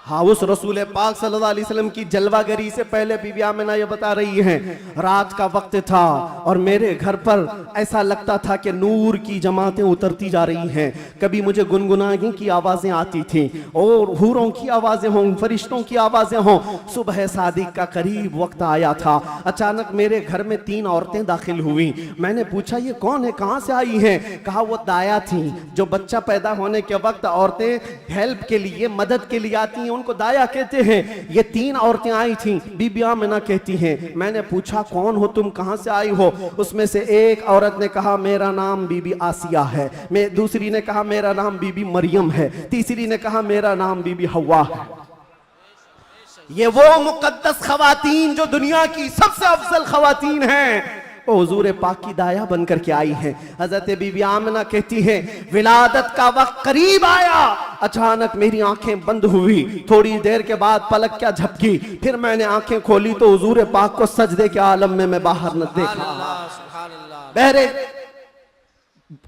हाँ, उस रसूल पाक सल्लल्लाहु अलैहि वसल्लम की जलवागरी से पहले बीबी आमिना ये बता रही हैं, रात का वक्त था और मेरे घर पर ऐसा लगता था कि नूर की जमातें उतरती जा रही हैं। कभी मुझे गुनगुनाने की आवाज़ें आती थीं और हूरों की आवाज़ें हों, फरिश्तों की आवाज़ें हों। सुबह सादिक का करीब वक्त आया था, अचानक मेरे घर में 3 औरतें दाखिल हुई। मैंने पूछा ये कौन है, कहाँ से आई हैं? कहा वो दाया थी, जो बच्चा पैदा होने के वक्त औरतें हेल्प के लिए, मदद के लिए आती हैं, उनको दाया कहते हैं। ये 3 औरतें आई थीं। बीबी आमिना कहती हैं, मैंने पूछा कौन हो तुम, कहां से आई हो? उसमें से एक औरत ने कहा मेरा नाम बीबी आसिया है, दूसरी ने कहा मेरा नाम बीबी मरियम है, तीसरी ने कहा मेरा नाम बीबी हवा है। ये वो मुकद्दस खवातीन जो दुनिया की सबसे अफजल खवातीन हैं, वो हुजूर पाक की दाया बनकर के आई है। हजरत बीबी आमिना कहती है विलादत का वक्त करीब आया, अचानक मेरी आंखें बंद हुई, थोड़ी देर के बाद पलक क्या झपकी, फिर मैंने आंखें खोली तो हुजूर पाक को सजदे के आलम में मैं बाहर न देखा। बहरे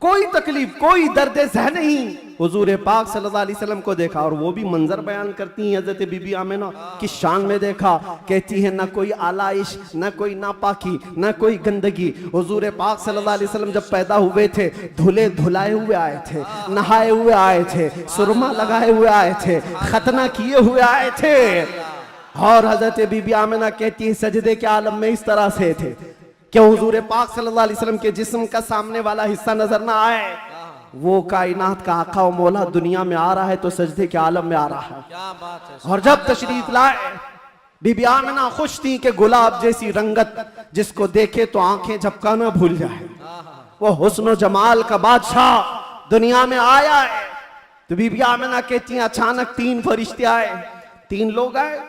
कोई तकलीफ, कोई दर्द ज़ह नहीं, हुजूर पाक सल्लल्लाहु अलैहि वसल्लम को देखा। और वो भी मंजर बयान करती हैं हज़रत बीबी आमिना की शान में देखा। कहती है ना कोई आलाइश, ना कोई नापाकी, ना कोई गंदगी। हुजूर पाक सल्लल्लाहु अलैहि वसल्लम जब पैदा हुए थे धुले धुलाए हुए आए थे, नहाए हुए आए थे, सुरमा लगाए हुए आए थे, खतना किए हुए आए थे। और हज़रत बीबी आमिना कहती है सजदे के आलम में इस तरह से थे कि हुजूर पाक सल्लल्लाहु अलैहि वसल्लम के जिस्म का सामने वाला हिस्सा नजर ना आए। वो कायनात का आका व मौला दुनिया में आ रहा है तो सजदे के आलम में आ रहा है। क्या बात है। और जब तशरीफ लाए बीबी आमिना खुश थी कि गुलाब जैसी रंगत जिसको देखे तो आंखें झपकाना भूल जाए, वो हुस्न जमाल का बादशाह दुनिया में आया है। तो बीबी आमिना कहती हैं अचानक 3 फरिश्ते आए, 3 लोग आए,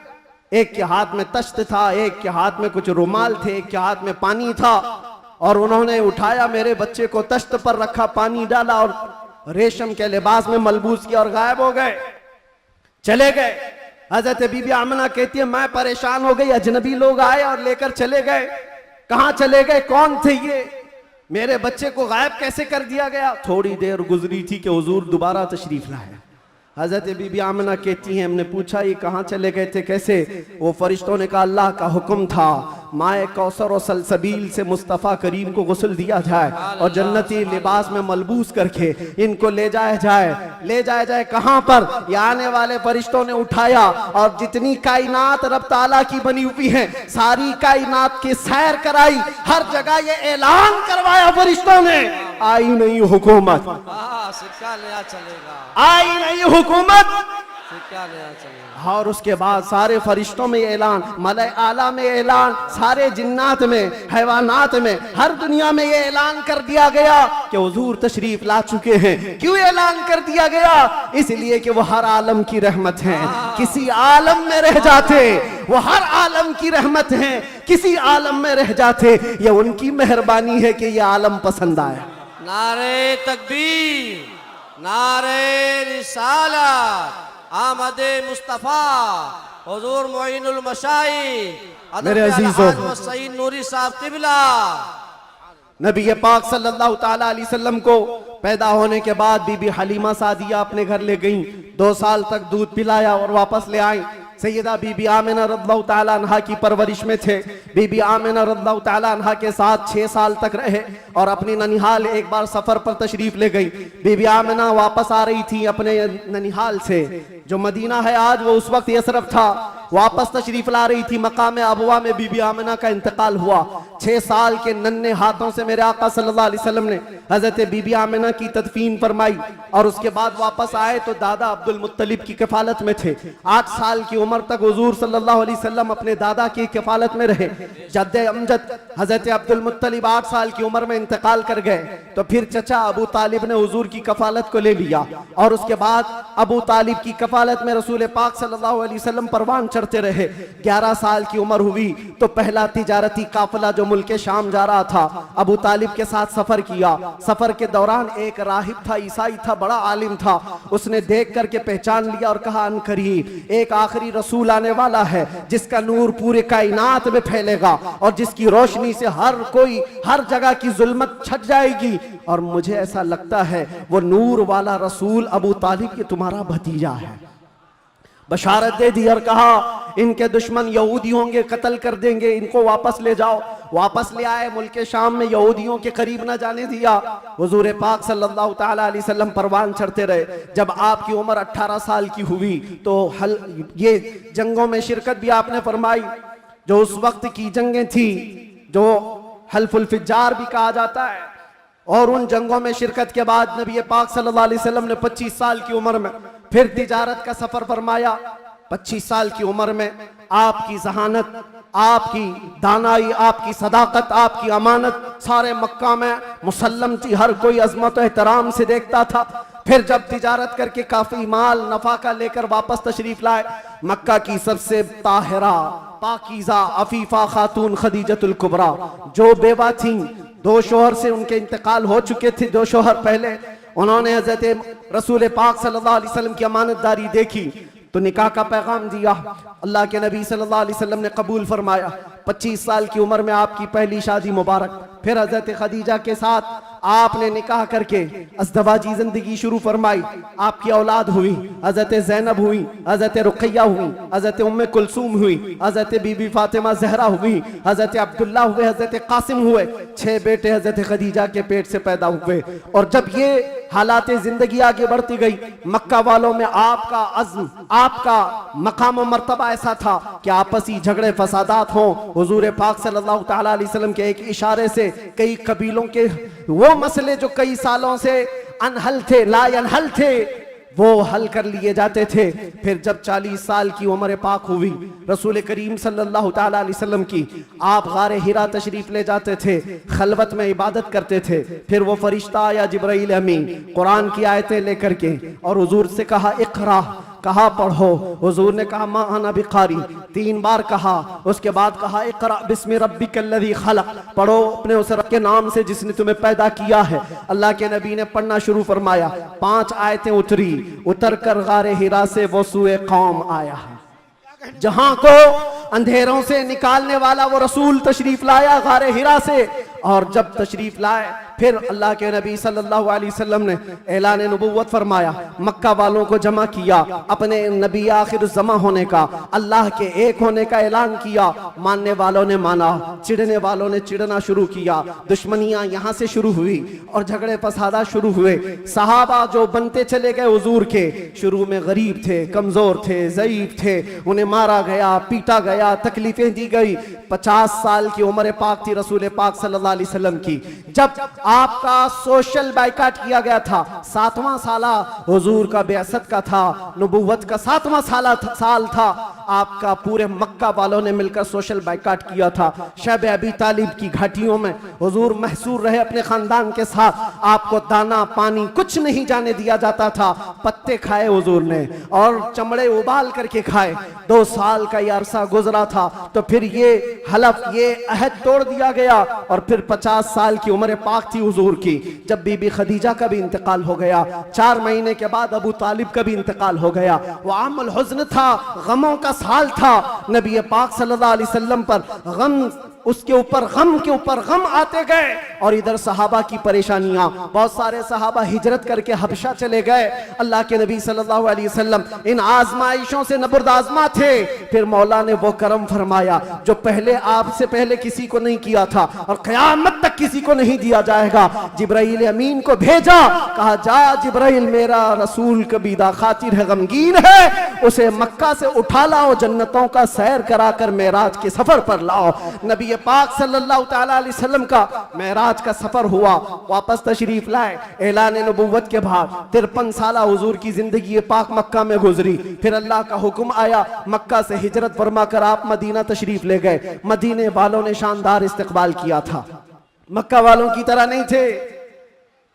एक के हाथ में तश्त था, एक के हाथ में कुछ रुमाल थे, एक के हाथ में पानी था। और उन्होंने उठाया मेरे बच्चे को, तश्त पर रखा, पानी डाला और रेशम के लिबास में मलबूस किया और गायब हो गए, चले गए। हजरत बीबी आमिना कहती है मैं परेशान हो गई, अजनबी लोग आए और लेकर चले गए। कहां चले गए, कौन थे ये, मेरे बच्चे को गायब कैसे कर दिया गया? थोड़ी देर गुजरी थी कि हुजूर दोबारा तशरीफ लाए। हजरत बीबी आमिना कहती हैं हमने पूछा ये कहाँ चले गए थे, कैसे? वो फरिश्तों ने कहा अल्लाह का हुक्म था माए कौसर और सलसबील से मुस्तफ़ा करीम को गुस्ल दिया जाए और जन्नती लिबास में मलबूस करके इनको ले जाया जाए। ले जाया जाए कहाँ पर? ये आने वाले फरिश्तों ने उठाया और जितनी कायनात रब ताला की बनी हुई है सारी कायनात की सैर कराई, हर जगह ये ऐलान करवाया फरिश्तों ने आई नहीं हुकूमत, सिक्का नया चलेगा, आई नहीं हुकूमत, सिक्का नया चलेगा। और उसके बाद सारे फरिश्तों में ऐलान, मलाए आला में ऐलान, सारे जिन्नात में, हैवानात में, हर दुनिया में ये ऐलान कर दिया गया कि हुजूर तशरीफ ला चुके हैं। क्यों ऐलान कर दिया गया? इसलिए कि वो हर आलम की रहमत हैं। किसी आलम में रह जाते वो हर आलम की रहमत हैं, किसी आलम में रह जाते ये उनकी मेहरबानी है कि ये आलम पसंद आया। नारे तकबीर, नारे रिसालत, आमदे मुस्तफा, हुजूर मोइनुल मशाइख मेरे अजीजों, सईद नूरी साहब किबला। नबी पाक सल्लल्लाहु ताला अलैहि वसल्लम को पैदा होने के बाद बीबी हलीमा सादिया अपने घर ले गईं, 2 साल तक दूध पिलाया और वापस ले आई। सैयदा बीबी आमिना रज़ियल्लाहु ताला अन्हा की परवरिश में थे। बीबी आमिना रज़ियल्लाहु ताला अन्हा के साथ 6 साल तक रहे और अपनी ननिहाल एक बार सफर पर तशरीफ ले गई। बीबी आमिना वापस आ रही थी अपने ननिहाल से, जो मदीना है आज वो उस वक्त यसरफ था, वापस तशरीफ ला रही थी। मकाम अबवा में बीबी आमिना का इंतकाल हुआ। 6 साल के नन्हे हाथों से मेरे आका सल्लल्लाहु अलैहि वसल्लम ने हजरत बीबी आमिना की तदफीन फरमाई और उसके बाद वापस आए तो दादा अब्दुल मुत्तलिब की कफालत में थे। 8 साल की उम्र तक हुजूर सल्लल्लाहु अलैहि वसल्लम अपने दादा की कफालत में रहे। जद्दे अमजद हजरत अब्दुल मुत्तलिब 8 साल की उम्र में इंतकाल कर गए तो फिर चचा अबू तालिब ने हुजूर की कफालत को ले लिया और उसके बाद अबू तालिब की कफालत में रसूल पाक सल्लल्लाहु अलैहि वसल्लम परवान चढ़ते रहे। 11 साल की उम्र हुई तो पहला तिजारती काफिला जो मुल्क शाम जा रहा था अबू तालिब के साथ सफर किया। सफर के दौरान एक राहिब था, ईसाई था, बड़ा आलिम था। उसने देख करके पहचान लिया और कहा अनकरीब एक आखिरी रसूल आने वाला है जिसका नूर पूरे कायनात में फैलेगा और जिसकी रोशनी से हर कोई हर जगह की जुल्मत छट जाएगी। और मुझे ऐसा लगता है वो नूर वाला रसूल अबू तालिब के तुम्हारा भतीजा है। बशारत दे दी और कहा इनके दुश्मन यहूदी होंगे, कत्ल कर देंगे, इनको वापस ले जाओ। वापस ले आए, मुल्क शाम में यहूदियों के करीब न जाने दिया। हुजूर पाक सल्लल्लाहु ताला अलैहि वसल्लम परवान चढ़ते रहे। जब आपकी उम्र 18 साल की हुई तो ये जंगों में शिरकत भी आपने फरमाई, जो उस वक्त की जंगें थी, जो हल्फुल फिज्जार भी कहा जाता है। और उन जंगों में शिरकत के बाद नबी पाक सल्लल्लाहु अलैहि वसल्लम ने 25 साल की उम्र में फिर तिजारत का सफर फरमाया। 25 साल की उम्र में आपकी जहानत, आपकी दानाई, आपकी सदाकत, आपकी अमानत सारे मक्का में मुसल्लम थी। हर कोई अजमत और एहतराम से देखता था। फिर जब तिजारत करके काफी माल नफा का लेकर वापस तशरीफ लाए, मक्का की सबसे ताहिरा, पाकीज़ा, अफीफा खातून खदीजतुल कुबरा, जो बेवा थी, 2 शोहर से उनके इंतकाल हो चुके थे, 2 शोहर पहले, उन्होंने हजरत रसूल पाक सल्लल्लाहु अलैहि वसल्लम की अमानतदारी देखी तो निकाह का पैगाम दिया। अल्लाह के नबी सल्लल्लाहु अलैहि वसल्लम ने कबूल फरमाया। 25 साल की उम्र में आपकी पहली शादी मुबारक। फिर हजरत खदीजा के साथ आपने निकाह करके अज़दवाजी जिंदगी शुरू फरमाई। आपकी औलाद हुई, हजरत ज़ैनब हुई, हजरत रुक़ैया हुई, हजरत उम्मे कुलसूम हुई, हजरत बीबी फातिमा ज़हरा हुई, हजरत अब्दुल्ला हुए, हजरत कासिम हुए। 6 बेटे हजरत खदीजा के पेट से पैदा हुए। और जब ये हालात जिंदगी आगे बढ़ती गई, मक्का वालों में आपका अज़्म, आपका मकाम मर्तबा ऐसा था कि आपसी झगड़े फसादात हों, हुजूर पाक सल्लल्लाहु ताला अलैहि वसल्लम के एक इशारे से कई कबीलों के वो मसले जो कई सालों से अनहल थे, ला अनहल थे, वो हल कर लिए जाते थे। फिर जब 40 साल की उम्र पाक हुई, रसूल करीम सल्लल्लाहु ताला अलैहि वसल्लम की, आप गारे हिरा तशरीफ ले जाते थे, खलवत में इबादत करते थे। फिर वो फरिश्ता आया जिब्राइल अमीन कुरान की आयतें लेकर के, और हुजूर से कहा इक़रा, कहा पढ़ो। हुजूर ने कहा मा अना बिकारी, 3 बार कहा। उसके बाद कहा इक़रा बिस्मि रब्बिकल्लज़ी खलक़, पढ़ो अपने उस रब के नाम से जिसने तुम्हें पैदा किया है। अल्लाह के नबी ने पढ़ना शुरू फरमाया। 5 आयतें उतरी, उतर कर गारे हिरा से वो सूए कौम आया, जहां को अंधेरों से निकालने वाला वो रसूल तशरीफ लाया गारे हिरा से। और जब तशरीफ लाए, फिर अल्लाह के नबी सल्लल्लाहु अलैहि वसल्लम ने ऐलान नबुव्वत फरमाया, मक्का वालों को जमा किया, अपने नबी आखिर ज़मा होने का, अल्लाह के एक होने का ऐलान किया। मानने वालों ने माना, चिढ़ने वालों ने चिढ़ना शुरू किया। दुश्मनियां यहाँ से शुरू हुई और झगड़े फसादा शुरू हुए। सहाबा जो बनते चले गए हुजूर के, शुरू में गरीब थे, कमजोर थे, ज़ईफ थे, उन्हें मारा गया, पीटा गया, तकलीफें दी गई। 50 साल की उम्र पाक थी रसूल पाक सल्लल्लाहु अलैहि वसल्लम की, जब आपका सोशल बाइकाट किया गया था। 7वां साला हुजूर का बेअसत का था, नबुव्वत का 7वां साल था। आपका पूरे मक्का वालों ने मिलकर सोशल बाइकाट किया था। शब अबी तालिब की घाटियों में हुजूर महसूर रहे अपने खानदान के साथ। आपको दाना पानी कुछ नहीं जाने दिया जाता था। पत्ते खाए हुजूर ने और चमड़े उबाल करके खाए। 2 साल का ये अरसा गुजरा था तो फिर ये हलफ, ये अहद तोड़ दिया गया। और फिर 50 साल की उम्र पाक थी हुजूर की, जब बीबी खदीजा का भी इंतकाल हो गया। 4 महीने के बाद अबू तालिब का भी इंतकाल हो गया। वो आमुल हुज़्न था, गमों का साल था। नबी पाक सल्लल्लाहु अलैहि वसल्लम पर गम, उसके ऊपर गम के ऊपर गम आते गए। और इधर सहाबा की परेशानियां, बहुत सारे सहाबा हिजरत करके हबशा चले गए। अल्लाह के नबी सल्लल्लाहु अलैहि वसल्लम इन आजमाइशों से नबुर्दाज़मा थे। फिर मौला ने वो करम फरमाया जो पहले आपसे पहले किसी को नहीं किया था और क़यामत तक किसी को नहीं दिया जाएगा। जिब्राइल अमीन को भेजा, कहा जा जिब्राइल, मेरा रसूल कबीदा खातिर है, गमगीन है, उसे मक्का से उठा लाओ, जन्नतों का सैर कराकर मेराज के सफर पर लाओ। नबी पाक सल्लल्लाहु ताला अलैहि वसल्लम का मेराज का सफर हुआ, वापस तशरीफ लाए। ऐलान नबुव्वत के बाद 53 साला हुजूर की जिंदगी पाक मक्का में गुजरी। फिर अल्लाह का हुक्म आया, मक्का से हिजरत फरमा कर आप मदीना तशरीफ ले गए। मदीने वालों ने शानदार इस्तकबाल किया था, मक्का वालों की तरह नहीं थे।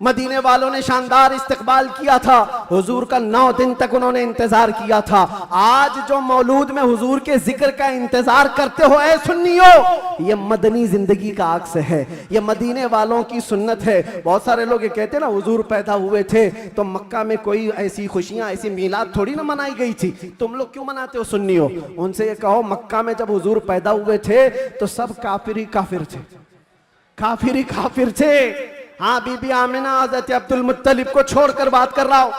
मदीने वालों ने शानदार इस्तकबाल किया था। हुजूर का 9 दिन तक उन्होंने इंतजार किया था। आज जो मौलूद में हुजूर के जिक्र का इंतजार करते हो ऐ सुन्नियों, ये मदनी जिंदगी का अक्स है, ये मदीने वालों की सुन्नत है। बहुत सारे लोग ये कहते हैं ना हुजूर पैदा हुए थे तो मक्का में कोई ऐसी खुशियां, ऐसी मीलाद थोड़ी ना मनाई गई थी, तुम लोग क्यों मनाते हो सुन्नियों? उनसे ये कहो मक्का में जब हुजूर पैदा हुए थे तो सब काफिर ही काफिर थे, काफिर ही काफिर थे। हाँ, बीबी आमिना हज़रत अब्दुल मुत्तलिब को छोड़कर बात कर रहा हूं।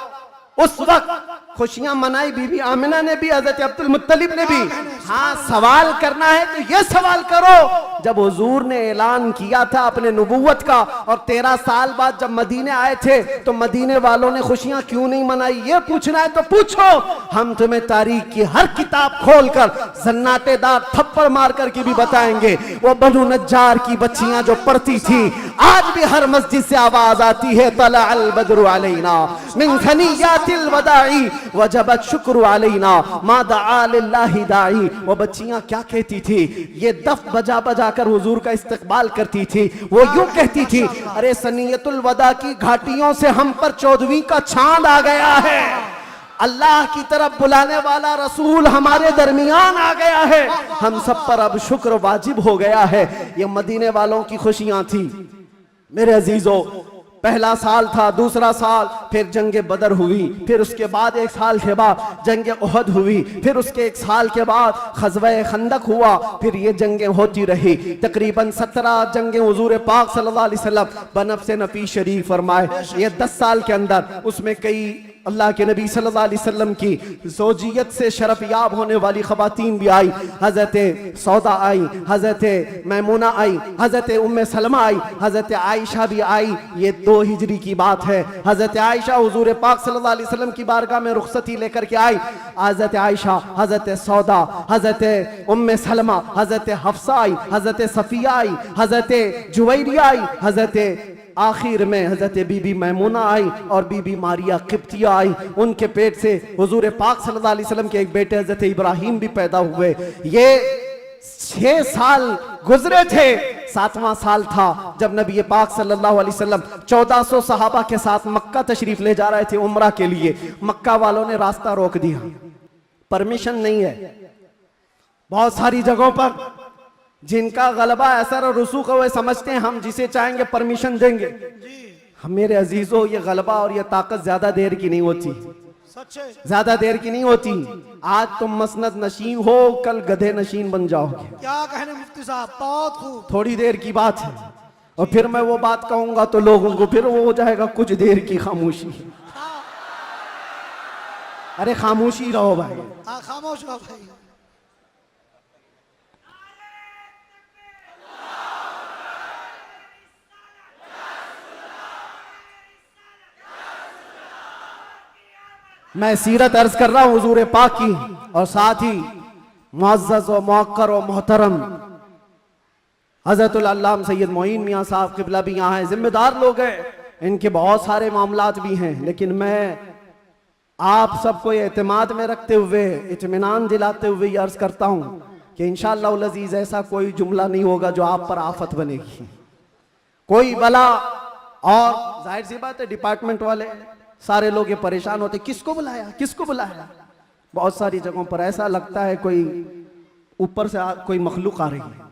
उस वक्त खुशियां मनाई बीबी आमिना ने भी, हजरत अब्दुल मुत्तलिब ने भी। हाँ, सवाल करना है तो ये सवाल करो, जब हुजूर ने ऐलान किया था अपने नबूवत का और 13 साल बाद जब मदीने आए थे तो मदीने वालों ने खुशियां क्यों नहीं मनाई? ये पूछना है तो पूछो। हम तुम्हें तारीख की हर किताब खोलकर सन्नाटेदार थप्पड़ मार कर के भी बताएंगे। वो बनु नज्जार की बच्चियां जो पढ़ती थी, आज भी हर मस्जिद से आवाज आती है, तला अल बद्रु अलैना मिन सनियातिल वदाई वजबत शुक्र अलैना मा दआ लिल्लाहि दाई। वो बच्चियां क्या कहती थी? ये दफ बजा बजा कर हुजूर का इस्तकबाल करती थी। वो यूं कहती थी, अरे सनियतुल वदा की घाटियों से हम पर 14वीं का चांद आ गया है, अल्लाह की तरफ बुलाने वाला रसूल हमारे दरमियान आ गया है, हम सब पर अब शुक्र वाजिब हो गया है। ये मदीने वालों की खुशियां थी। मेरे अजीजों, पहला साल था, दूसरा साल, फिर जंग बदर हुई, फिर उसके बाद 1 साल के बाद जंग उहद हुई, फिर उसके 1 साल के बाद ग़ज़वा खंदक हुआ, फिर ये जंगें होती रही। तकरीबन 17 जंगें हुजूर पाक सल्लल्लाहु अलैहि वसल्लम बनफ़्स नफ़ी शरीफ फरमाए। ये 10 साल के अंदर उसमें कई अल्लाह के नबी सल्लल्लाहु अलैहि वसल्लम की ज़ौजियत से शरफ याब होने वाली ख़वातीन भी आई। हज़रत सौदा आई, हज़रत मैमूना आई, हज़रत उम्मे सलमा आई, हज़रत आयशा भी आई। ये 2 हिजरी की बात है। हज़रत आयशा हुजूर पाक सल्लल्लाहु अलैहि वसल्लम की बारगाह में रुखसती लेकर के आई। हज़रत आयशा, हज़रत सौदा, हज़रत उम्मे सलमा, हज़रत हफ्सा आई, हज़रत सफ़िया आई, हज़रत जुवैरिया आई, हज़रत आखिर में हजरत बीबी मैमूना आई और बीबी मारिया किप्तिया आई। उनके पेट से हुजूर पाक सल्लल्लाहु अलैहि वसल्लम के एक बेटे हजरत इब्राहिम भी पैदा हुए। ये 6 साल गुजरे थे। 7वां साल था जब नबी पाक सल्लल्लाहु अलैहि वसल्लम 1400 सहाबा के साथ मक्का तशरीफ ले जा रहे थे उम्रा के लिए। मक्का वालों ने रास्ता रोक दिया, परमिशन नहीं है। बहुत सारी जगहों पर जिनका गलबा असर और रसूख है, वे समझते हैं हम जिसे चाहेंगे परमिशन देंगे। हम मेरे अजीजों, ये गलबा और ये ताकत ज्यादा देर की नहीं होती, ज्यादा देर की नहीं होती। आज तुम मसनद नशीन हो, कल गधे नशीन बन जाओगे। क्या कहने मुफ्ती साहब, बहुत खूब। थोड़ी देर की बात है और फिर मैं वो बात कहूंगा तो लोगों को फिर वो हो जाएगा कुछ देर की खामोशी। अरे खामोशी रहो भाई, खामोश रहो भाई। मैं सीरत अर्ज कर रहा हूं हुजूर पाक की, और साथ ही मुअज़्ज़ज़ व मुअक्कर व मोहतरम हज़रतुल अल्लामा सैयद मोइन मियाँ साहब क़िबला भी यहाँ हैं। जिम्मेदार लोग हैं, इनके बहुत सारे मामलात भी हैं, लेकिन मैं आप सबको एतमाद में रखते हुए, इत्मीनान दिलाते हुए ये अर्ज करता हूँ कि इंशाअल्लाह अज़ीज़ ऐसा कोई जुमला नहीं होगा जो आप पर आफत बनेगी, कोई बला। और जाहिर सी बात है डिपार्टमेंट वाले सारे लोग ये परेशान होते, किसको बुलाया, किसको बुलाया। बहुत सारी जगहों पर ऐसा लगता है कोई ऊपर से कोई मखलूक आ रही है।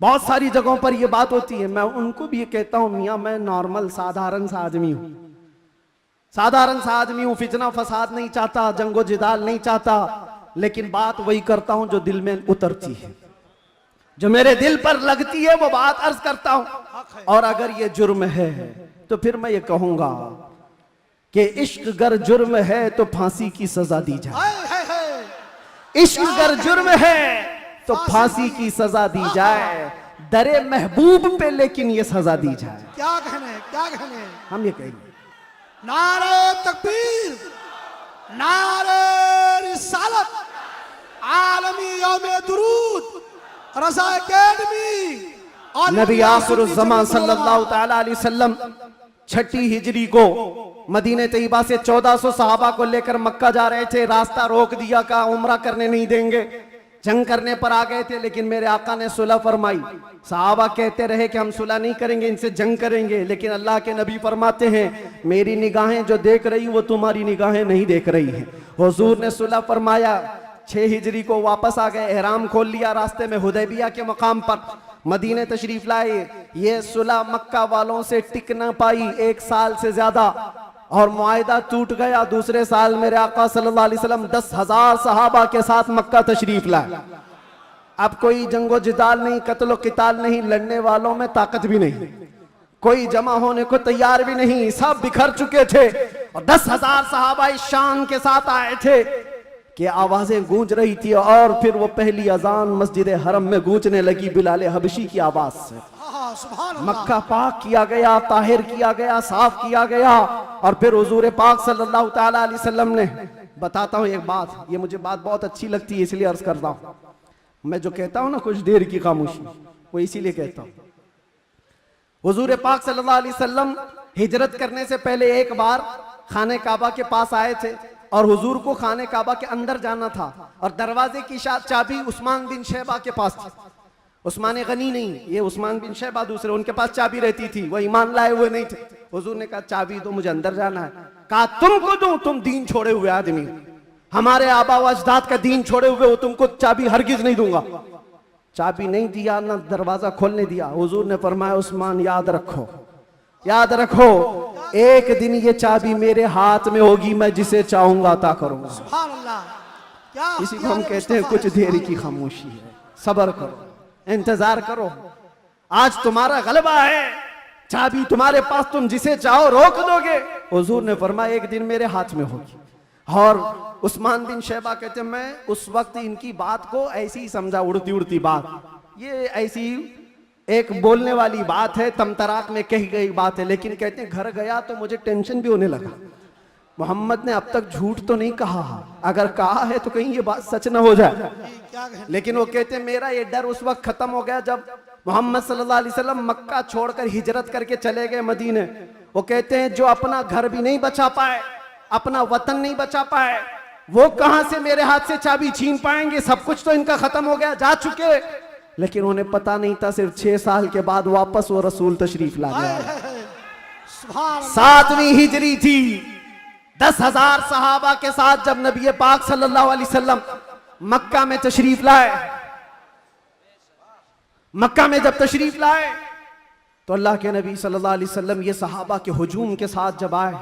बहुत सारी जगहों पर ये बात होती है। मैं उनको भी ये कहता हूं, मियाँ मैं नॉर्मल साधारण सा आदमी हूं, साधारण सा आदमी हूं, फितना फसाद नहीं चाहता, जंगो जिदाल नहीं चाहता, लेकिन बात वही करता हूं जो दिल में उतरती है, जो मेरे दिल पर लगती है वो बात अर्ज करता हूं। और अगर ये जुर्म है तो फिर मैं ये कहूंगा कि इश्क गर जुर्म है तो फांसी की सजा दी जाए। इश्क गर जुर्म है तो फांसी की सजा दी जाए, दरे महबूब पे लेकिन ये सजा दी जाए। क्या कहने, क्या कहने। हम ये कहेंगे, नारे तकबीर, नारे रिसालत, आलमी यौमे दुरूद, रज़ा अकेडमी। नबी आखिरुज़्ज़मान सल्लल्लाहु तआला अलैहि वसल्लम 6 हिजरी को मदीने तैयबा से 1400 सहाबा को लेकर मक्का जा रहे थे। रास्ता रोक दिया, कहा उम्रा करने नहीं देंगे, जंग करने पर आ गए थे। लेकिन मेरे आका ने सुलह फरमाई। सहाबा कहते रहे कि हम सुलह नहीं करेंगे, इनसे जंग करेंगे, लेकिन अल्लाह के नबी फरमाते हैं मेरी निगाहें जो देख रही वो तुम्हारी निगाहें नहीं देख रही हैं। हुजूर ने सुलह फरमाया, 6 हिजरी को वापस आ गए, एहराम खोल लिया, रास्ते में हुदैबिया के मकाम पर मदीने तशरीफ लाए। ये सुलह मक्का वालों से टिक न पाई 1 साल से ज्यादा, और मुआहिदा टूट गया। दूसरे साल मेरे आका सल्लल्लाहु अलैहि वसल्लम 10,000 सहाबा के साथ मक्का तशरीफ लाए। अब कोई जंगो जिदाल नहीं, कत्लो किताल नहीं, लड़ने वालों में ताकत भी नहीं, कोई जमा होने को तैयार भी नहीं, सब बिखर चुके थे। और 10,000 सहाबा इस शान के साथ आए थे कि आवाजें गूंज रही थी और फिर वो पहली अजान मस्जिद हरम में गूंजने लगी बिलाल हबशी की आवाज से। हाँ, सुभान अल्लाह। मक्का पाक किया गया, ताहिर किया गया, साफ किया गया और फिर हुजूर पाक सल्लल्लाहु ताला अलैहि वसल्लम ने, बताता हूँ एक बात, ये मुझे बात बहुत अच्छी लगती है इसलिए अर्ज करता हूँ। मैं जो कहता हूँ ना कुछ देर की खामोशी, वो इसीलिए कहता हूँ। हुजूर पाक सल्लल्लाहु अलैहि वसल्लम हिजरत करने से पहले एक बार खाने काबा के पास आए थे और हुजूर को खाने काबा के अंदर जाना था और दरवाजे की चाबी उस्मान बिन शैबा के पास थी। उस्मान गनी नहीं, ये उस्मान बिन शैबा दूसरे, उनके पास चाबी रहती थी, वो ईमान लाए हुए नहीं थे। हुजूर ने कहा चाबी दो, मुझे अंदर जाना है। कहा तुमको दूं, तुम दीन छोड़े हुए आदमी, हमारे आबा व अजदाद का दीन छोड़े हुए हो, तुमको चाबी हरगिज नहीं दूंगा। चाबी नहीं दिया, ना दरवाजा खोलने दिया। हुजूर ने फरमाया उस्मान याद रखो, याद रखो, एक दिन ये चाबी मेरे हाथ में होगी, मैं जिसे चाहूंगा अता करूंगा। सुभान अल्लाह। क्या इसी को हम कहते हैं कुछ देर की खामोशी है। सब्र करो, इंतजार करो, आज तुम्हारा गलबा है, चाबी तुम्हारे पास, तुम जिसे चाहो रोक दोगे। हुजूर ने फरमाया एक दिन मेरे हाथ में होगी। और उस्मान बिन शैबा कहते हैं मैं उस वक्त इनकी बात को ऐसी ही समझा, उड़ती उड़ती बात, ये ऐसी एक बोलने वाली बात है, तमतराक में कही गई बात है। लेकिन कहते हैं घर गया तो मुझे टेंशन भी होने लगा, मोहम्मद ने अब तक झूठ तो नहीं कहा, अगर कहा है तो कहीं ये बात सच ना हो जाए। क्या कहने? लेकिन वो कहते हैं मेरा ये डर उस वक्त खत्म हो गया जब मोहम्मद सल्लल्लाहु अलैहि वसल्लम मक्का छोड़कर हिजरत करके चले गए मदीने। वो कहते हैं जो अपना घर भी नहीं बचा पाए, अपना वतन नहीं बचा पाए, वो कहां से मेरे हाथ से चाबी छीन पाएंगे, सब कुछ तो इनका खत्म हो गया, जा चुके। लेकिन उन्हें पता नहीं था सिर्फ 6 साल के बाद वापस वो रसूल तशरीफ ला गया। सुभान अल्लाह। 7वीं हिजरी थी, 10,000 सहाबा के साथ जब नबी पाक सल्लल्लाहु अलैहि वसल्लम मक्का में तशरीफ लाए, मक्का में जब तशरीफ लाए तो अल्लाह के नबी सल्लल्लाहु अलैहि वसल्लम ये सहाबा के हुजूम के साथ जब आए,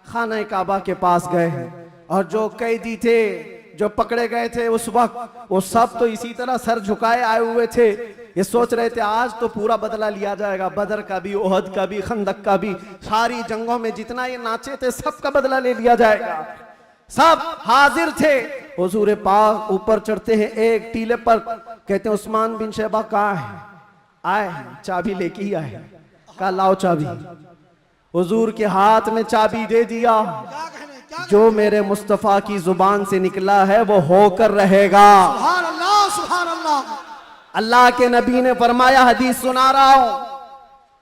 खाना काबा के पास गए और जो कैदी थे, जो पकड़े गए थे उस वक्त, वो सब तो इसी तरह सर झुकाए आए हुए थे। ये सोच रहे थे आज तो पूरा बदला लिया जाएगा, बदर का भी, ओहद का भी, खंदक का भी, सारी जंगों में जितना ये नाचे थे सबका बदला ले लिया जाएगा। सब हाजिर थे। हुजूर पाक ऊपर चढ़ते हैं एक टीले पर, कहते हैं उस्मान बिन शैबा कहाँ है? आए, चाबी लेके ही आए। कहा लाओ चाबी। हुजूर के हाथ में चाबी दे दिया। क्या कहने? क्या जो मेरे मुस्तफा की जुबान से निकला है वो होकर रहेगा। सुभान अल्लाह, सुभान अल्लाह। अल्लाह के नबी ने फरमाया, हदीस सुना रहा हूं,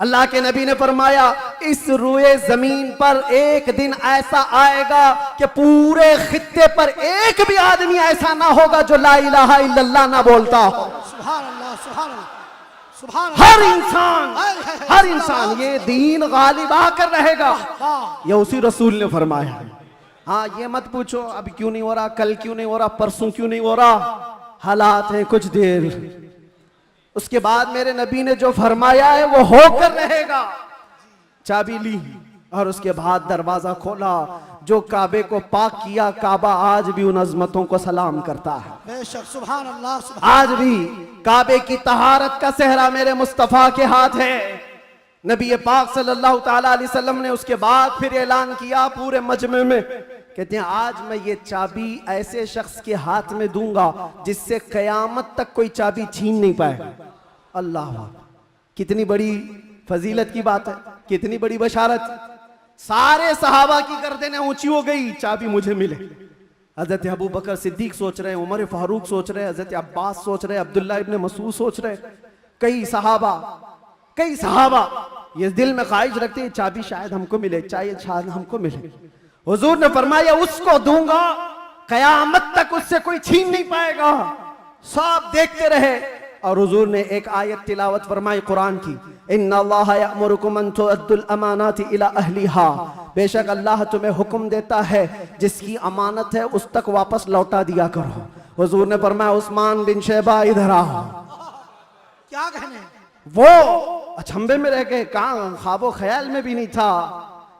अल्लाह के नबी ने फरमाया इस रुए जमीन पर एक दिन ऐसा आएगा कि पूरे खित्ते पर एक भी आदमी ऐसा ना होगा जो ला इलाहा इल्लल्लाह ना बोलता हो। सुभान अल्लाह, सुभान अल्लाह, सुभान हर इंसान, हर इंसान ये दीन गालिब आकर रहेगा। ये उसी रसूल ने फरमाया। हाँ, ये मत पूछो अभी क्यों नहीं हो रहा, कल क्यों नहीं हो रहा, परसों क्यों नहीं हो रहा, हालात हैं कुछ देर। उसके बाद मेरे नबी ने जो फरमाया है वो होकर रहेगा। चाबी ली और उसके बाद दरवाजा खोला। जो काबे को पाक किया, काबा आज भी उन अजमतों को सलाम करता है। बेशक, सुभान अल्लाह, सुभान। आज भी काबे की तहारत का सेहरा मेरे मुस्तफा के हाथ है। नबी पाक सल्लल्लाहु ताला अलैहि वसल्लम ने उसके बाद फिर ऐलान किया पूरे मजमे में, कहते हैं आज मैं ये चाबी ऐसे शख्स के हाथ में दूंगा जिससे कयामत तक कोई चाबी छीन नहीं पाए। अल्लाह, कितनी बड़ी फजीलत की बात है, कितनी बड़ी बशारत। सारे सहाबा की गर्दनें ऊंची हो गई, चाबी मुझे मिले। हजरत अबू बकर सिद्दीक सोच रहे हैं, उमर फारूक सोच रहे हैं, हजरत अब्बास सोच रहे हैं, अब्दुल्ला इब्न मसूद सोच रहे हैं, कई सहाबा ये दिल में ख्वाहिश रखते हैं चाबी शायद हमको मिले, शायद हमको मिले। हुजूर ने फरमाया उसको दूंगा, कयामत तक उससे कोई छीन नहीं पाएगा। सब देखते रहे और हुजूर ने एक आयत तिलावत फरमाई कुरान की, इन्नल्लाह यअमुरुकुम अन तुअद्दुल अमानाति इला अहलिहा, बेशक अल्लाह तुम्हें हुक्म देता है जिसकी अमानत है उस तक वापस लौटा दिया करो। हुजूर ने फरमाया उस्मान बिन शैबा इधर आओ। क्या कहने? वो अचंभे में रह गए, कहां ख्वाबो ख्याल में भी नहीं था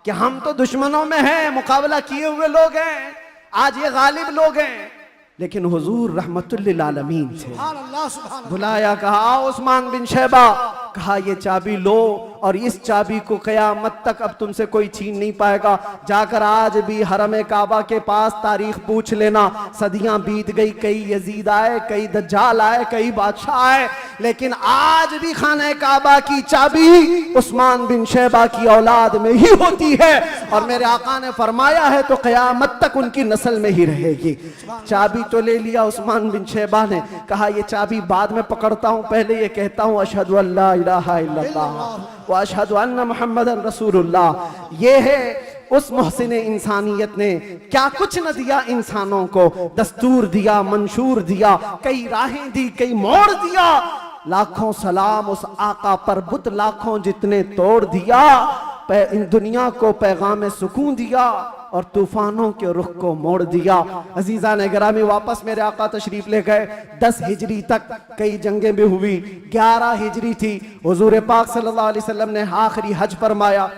कि हम तो दुश्मनों में हैं, मुकाबला किए हुए लोग हैं, आज ये गालिब लोग हैं। लेकिन हुजूर रहमतुल लिल आलमीन थे। सुभान अल्लाह सुभान अल्लाह। बुलाया, कहा आओ उस्मान बिन शैबा, कहा ये चाबी लो और इस चाबी को क़यामत तक अब तुमसे कोई छीन नहीं पाएगा। जाकर आज भी हरम काबा के पास तारीख पूछ लेना, सदियां बीत गई, कई यजीद आए, कई दज्जाल आए, कई बादशाह आए, लेकिन आज भी खाने काबा की चाबी उस्मान बिन शैबा की औलाद में ही होती है। और मेरे आका ने फरमाया है तो क़यामत तक उनकी नस्ल में ही रहेगी। चाबी तो ले लिया उस्मान बिन शैबा ने, कहा ये चाबी बाद में पकड़ता हूं, पहले ये कहता हूं अशहदु अल्ला इलाहा इल्लल्लाह व अशहदु अन्ना मुहम्मदन रसूलुल्लाह। ये है उस मोहसिन इंसानियत ने क्या कुछ न दिया इंसानों को, दस्तूर दिया, मंशूर दिया, कई राहें दी, कई मोड़ दिया। लाखों सलाम उस आका पर, बुत लाखों जितने तोड़ दिया, इन दुनिया को पैगाम सुकून दिया और तूफानों के रुख को मोड़ दिया। अजीजा ने गिरामी, वापस मेरे आका तशरीफ ले गए। 10 हिजरी तक कई जंगें भी हुई, 11 हिजरी थी, हुजूर पाक सल्लल्लाहु अलैहि वसल्लम ने आखिरी हज फरमाया।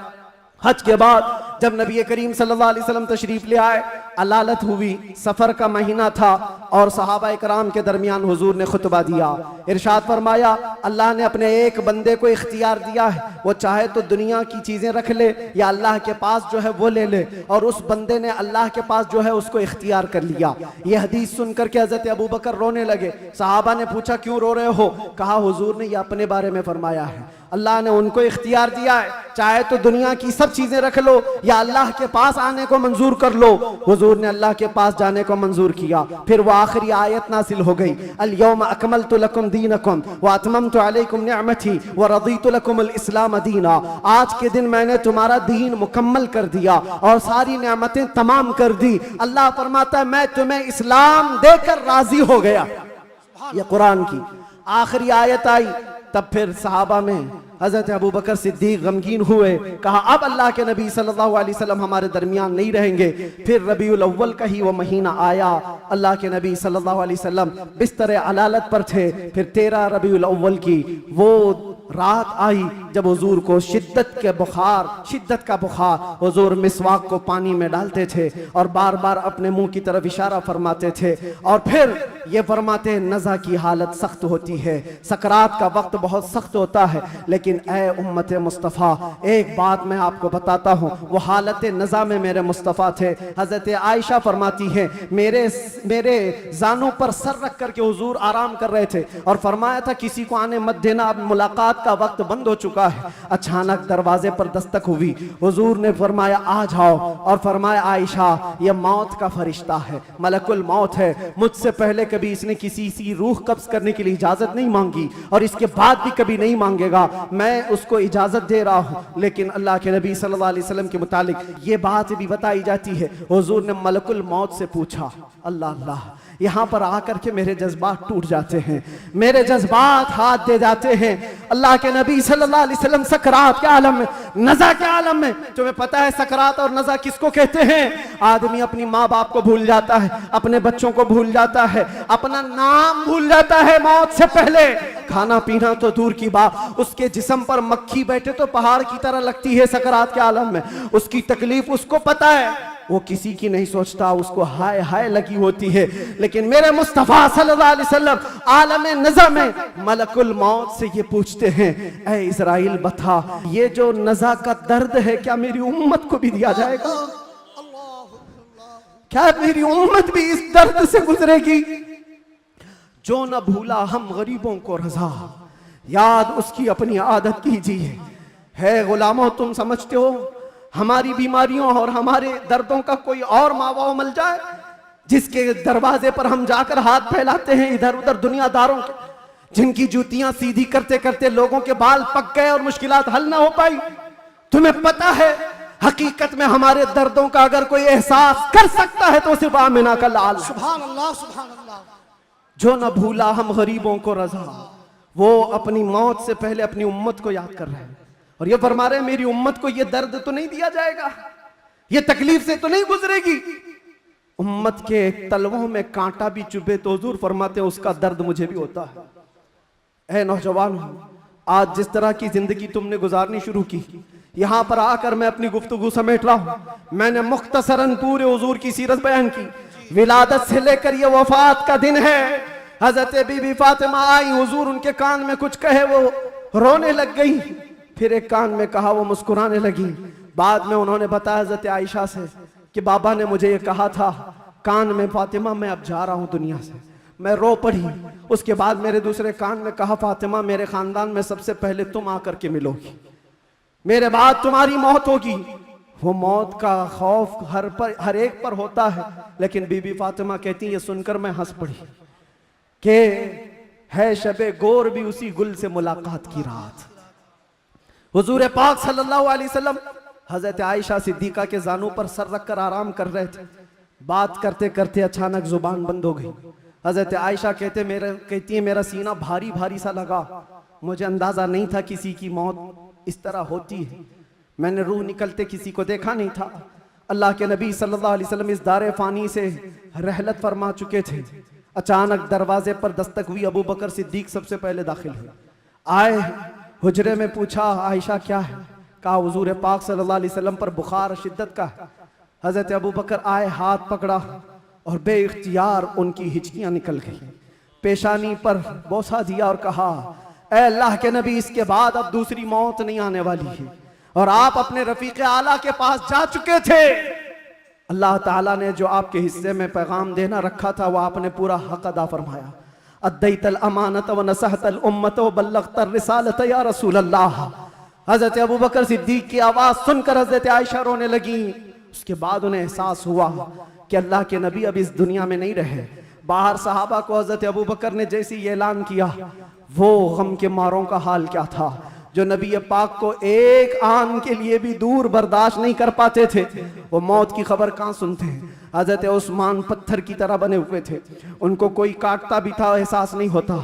हज के बाद जब नबी करीम सल्लल्लाहु अलैहि वसल्लम तशरीफ ले आए, अलालत हुई, सफर का महीना था और सहाबा इकराम के दरमियान हुजूर ने खुतबा दिया। इरशाद फरमाया, अल्लाह ने अपने एक बंदे को इख्तियार दिया है, वो चाहे तो दुनिया की चीजें रख ले या अल्लाह के पास जो है वो ले ले, और उस बंदे ने अल्लाह के पास जो है उसको इख्तियार कर लिया। ये हदीस सुनकर के हजरत अबू बकर रोने लगे। सहाबा ने पूछा क्यों रो रहे हो? कहा हुजूर ने ये अपने बारे में फरमाया है, अल्लाह ने उनको इख्तियार दिया है, चाहे तो दुनिया की सब चीजें रख लो या अल्लाह के पास आने को मंजूर कर लो। हुजूर ने अल्लाह के पास जाने को मंजूर किया। फिर वो आखिरी आयत नासिल हो गई, अल यौम अकमलतु लकुम दीनकुम व अतममतु अलैकुम निअमती व रदीतु लकुमुल इस्लाम दीना। आज के दिन मैंने तुम्हारा दीन मुकम्मल कर दिया और सारी नेमतें तमाम कर दी। अल्लाह फरमाता है मैं तुम्हें इस्लाम देकर राजी हो गया। ये कुरान की आखिरी आयत आई। तब फिर सहाबा में हजरत अबू बकर सिद्दीक गमगीन हुए, कहा अब अल्लाह के नबी सल्लल्लाहु अलैहि वसल्लम हमारे दरमियान नहीं रहेंगे। फिर रबीउल अव्वल का ही वो महीना आया, अल्लाह के नबी सल्लल्लाहु अलैहि वसल्लम बिस्तर अलालत पर थे। फिर 13 रबीउल अव्वल की वो रात आई जब हुजूर को शिद्दत का बुखार, हुजूर मिसवाक को पानी में डालते थे और बार बार अपने मुंह की तरफ इशारा फरमाते थे और फिर ये फरमाते नज़ा की हालत सख्त होती है, सकरात का वक्त बहुत सख्त होता है। लेकिन ऐ उम्मत मुस्तफ़ा, एक बात मैं आपको बताता हूँ, वो हालत नज़ा में मेरे मुस्तफ़ा थे। हज़रत आयशा फरमाती हैं मेरे जानों पर सर रख करके हुजूर आराम कर रहे थे और फरमाया था किसी को आने मत देना, अब मुलाकात का वक्त बंद हो चुका है। अचानक दरवाजे पर दस्तक हुई, हुजूर ने फरमाया आ जाओ और फरमाया आयशा ये मौत का फरिश्ता है, मलकुल मौत है, मुझसे पहले कभी इसने किसी की रूह कब्ज करने के लिए इजाजत नहीं मांगी और इसके बाद भी कभी नहीं मांगेगा, मैं उसको इजाजत दे रहा हूं। लेकिन अल्लाह के नबी सल्लल्लाहु अलैहि वसल्लम के मुतालिक ये बात भी बताई जाती है, हुजूर ने मलकुल मौत से पूछा। अल्लाह अल्लाह, यहाँ पर आकर के मेरे जज्बात टूट जाते हैं, मेरे जज्बात हाथ दे जाते हैं। अल्लाह के नबी सल्लल्लाहु अलैहि वसल्लम सकरात के आलम में, नज़ा के आलम में, तुम्हें पता है सकरात और नज़ा किसको कहते हैं? आदमी अपनी माँ बाप को भूल जाता है, अपने बच्चों को भूल जाता है, अपना नाम भूल जाता है मौत से पहले। खाना पीना तो दूर की बात, उसके जिस्म पर मक्खी बैठे तो पहाड़ की तरह लगती है सकरात के आलम में। उसकी तकलीफ उसको पता है, वो किसी की नहीं सोचता, उसको हाय हाय लगी होती है। लेकिन मेरे मुस्तफ़ा सल्लल्लाहु अलैहि वसल्लम आलम नज़ा में मलकुल मौत से ये पूछते हैं, ऐ इज़राइल बता ये जो नज़ा का दर्द है क्या मेरी उम्मत को भी दिया जाएगा? क्या मेरी उम्मत भी इस दर्द से गुजरेगी? जो न भूला हम गरीबों को रज़ा, याद उसकी अपनी आदत कीजिए। है गुलामों, तुम समझते हो हमारी बीमारियों और हमारे दर्दों का कोई और मावा मिल जाए जिसके दरवाजे पर हम जाकर हाथ फैलाते हैं इधर उधर दुनियादारों के, जिनकी जूतियां सीधी करते करते लोगों के बाल पक गए और मुश्किलात हल ना हो पाई? तुम्हें पता है हकीकत में हमारे दर्दों का अगर कोई एहसास कर सकता है तो सिर्फ आमिना का लाल। सुभान अल्लाह सुभान अल्लाह। जो न भूला हम गरीबों को रज़ा, वो अपनी मौत से पहले अपनी उम्मत को याद कर रहे हैं और ये फरमा रहे हैं मेरी उम्मत को ये दर्द तो नहीं दिया जाएगा, ये तकलीफ से तो नहीं गुजरेगी। उम्मत के तलवों में कांटा भी चुभे तो हुजूर फरमाते हैं उसका दर्द मुझे भी होता है। ऐ नौजवान, आज जिस तरह की जिंदगी तुमने गुजारनी शुरू की, यहां पर आकर मैं अपनी गुफ्तगू समेट रहा हूं। मैंने मुख्तसरन पूरे हुजूर की सीरत बयान की, विलादत से लेकर ये वफात का दिन है। हजरत बीबी फातिमा आई, हुजूर उनके कान में कुछ कहे, वो रोने लग गई। फिर एक कान में कहा, वो मुस्कुराने लगी। बाद में उन्होंने बताया हजरत आयशा से कि बाबा ने मुझे ये कहा था कान में, फातिमा मैं अब जा रहा हूं दुनिया से। मैं रो पड़ी। उसके बाद मेरे दूसरे कान में कहा, फातिमा मेरे खानदान में सबसे पहले तुम आकर के मिलोगी, मेरे बाद तुम्हारी मौत होगी। वो मौत का खौफ हर एक पर होता है, लेकिन बीबी फातिमा कहती है, ये सुनकर मैं हंस पड़ी कि है शबे गोर भी उसी गुल से मुलाकात की रात। हुजूर पाक सल्लल्लाहु अलैहि वसल्लम हजरत आयशा सिद्दीका के जानू पर सर रखकर आराम कर रहे थे। बात करते करते अचानक जुबान बंद हो गई। हजरत आयशा कहती है मेरा सीना भारी भारी सा लगा, मुझे अंदाजा नहीं था किसी की मौत इस तरह होती है। मैंने रूह निकलते किसी को देखा नहीं था। अल्लाह के नबी सल्लल्लाहु अलैहि वसल्लम इस दारे फानी से रहलत फरमा चुके थे। अचानक दरवाजे पर दस्तक हुई। अबू बकर सिद्दीक सबसे पहले दाखिल हुए। आए, हुजरे में पूछा, आयशा क्या है? कहा हुजूर पाक सल्लल्लाहु अलैहि वसल्लम पर बुखार शिद्दत का है। हजरत अबू बकर आए, हाथ पकड़ा और बेइख्तियार उनकी हिचकियां निकल गई। पेशानी पर बोसा दिया और कहा, ऐ अल्लाह के नबी, इसके बाद अब दूसरी मौत नहीं आने वाली है और आप अपने रफीक आला के पास जा चुके थे। अल्लाह ताला ने जो आपके हिस्से में पैगाम देना रखा था वो आपने पूरा हक अदा फरमाया। अद्दैतल अमानत व नसहतल उम्मत व बल्लगतर रिसालत या रसूल अल्लाह। हजरत अबू बकर सिद्दीक की आवाज सुनकर हजरत आयशा रोने लगी। उसके बाद उन्हें एहसास हुआ कि अल्लाह के नबी अब इस दुनिया में नहीं रहे। बाहर सहाबा को हजरत अबू बकर ने जैसे ही ऐलान किया, वो गम के मारों का हाल क्या था जो नबी पाक को एक आन के लिए भी दूर बर्दाश्त नहीं कर पाते थे। वो मौत की खबर कहाँ सुनते हैं। हजरत उस्मान पत्थर की तरह बने हुए थे, उनको कोई काटता भी था एहसास नहीं होता।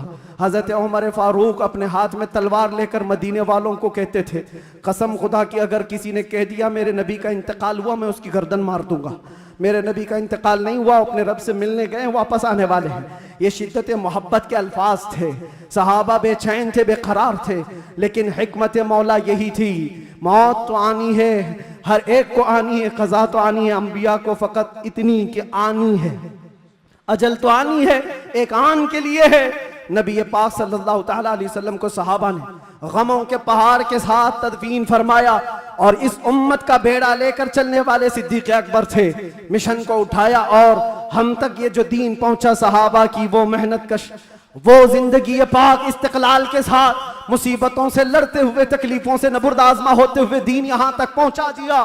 हजरत उमर फारूक अपने हाथ में तलवार लेकर मदीने वालों को कहते थे, कसम खुदा की अगर किसी ने कह दिया मेरे नबी का इंतकाल हुआ मैं उसकी गर्दन मार दूंगा। मेरे नबी का इंतकाल नहीं हुआ, अपने रब से मिलने गए, वापस आने वाले हैं। ये शिद्दत मोहब्बत के अल्फाज थे। सहाबा बेचैन थे, बेकरार थे, लेकिन हिकमत मौला यही थी, मौत तो आनी है, हर एक को आनी है, कज़ा तो आनी है, अंबिया को फकत इतनी कि आनी है, अजल तो आनी है, एक आन के लिए है। नबी पाक सल्लल्लाहु ताला अलैहि वसल्लम को सहाबा ने गमों के पहाड़ के साथ तदफीन फरमाया और इस उम्मत का बेड़ा लेकर चलने वाले सिद्दीक अकबर थे। मिशन को उठाया और हम तक ये जो दीन पहुंचा, सहाबा की वो मेहनत कश, वो जिंदगी पाक इस्तिकलाल के साथ मुसीबतों से लड़ते हुए, तकलीफों से नबुर्द आज़मा होते हुए दीन यहां तक पहुंचा दिया।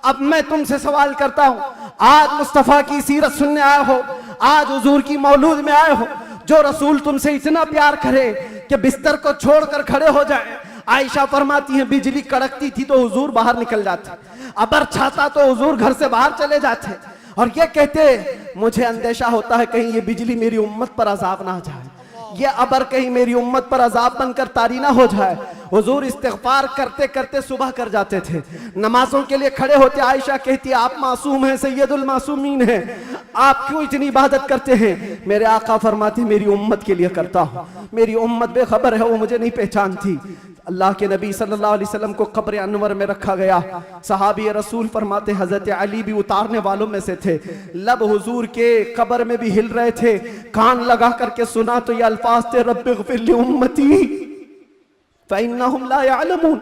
अब मैं तुमसे सवाल करता हूं, आज मुस्तफा की सीरत सुनने आए हो, आज हुजूर की मौलूद में आए हो, जो रसूल तुमसे इतना प्यार करे कि बिस्तर को छोड़कर खड़े हो जाए। आयशा फरमाती हैं बिजली कड़कती थी तो हुजूर बाहर निकल जाते, अबर छाता तो हुजूर घर से बाहर चले जाते और ये कहते मुझे अंदेशा होता है कहीं ये बिजली मेरी उम्मत पर अजाब ना आ जाए, ये अबर कहीं मेरी उम्मत पर अजाब बनकर तारी ना हो जाए। हुजूर इस्तिग़फ़ार करते करते सुबह कर जाते थे, नमाजों के लिए खड़े होते। आयशा कहती आप मासूम हैं, सैयदुल मासूमीन हैं, आप क्यों इतनी इबादत करते हैं? मेरे आका फरमाते मेरी उम्मत के लिए करता हूँ, मेरी उम्मत बेखबर है, वो मुझे नहीं पहचानती। अल्लाह के नबी सल्लल्लाहु अलैहि वसल्लम को कब्र अनवर में रखा गया। सहाबी रसूल फरमाते हजरत अली भी उतारने वालों में से थे। लब हुजूर के कब्र में भी हिल रहे थे, कान लगा करके सुना तो ये अल्फाज थे, रब्बिग़फ़िर ली उम्मती फ़इन्नहुम ला यअलमून।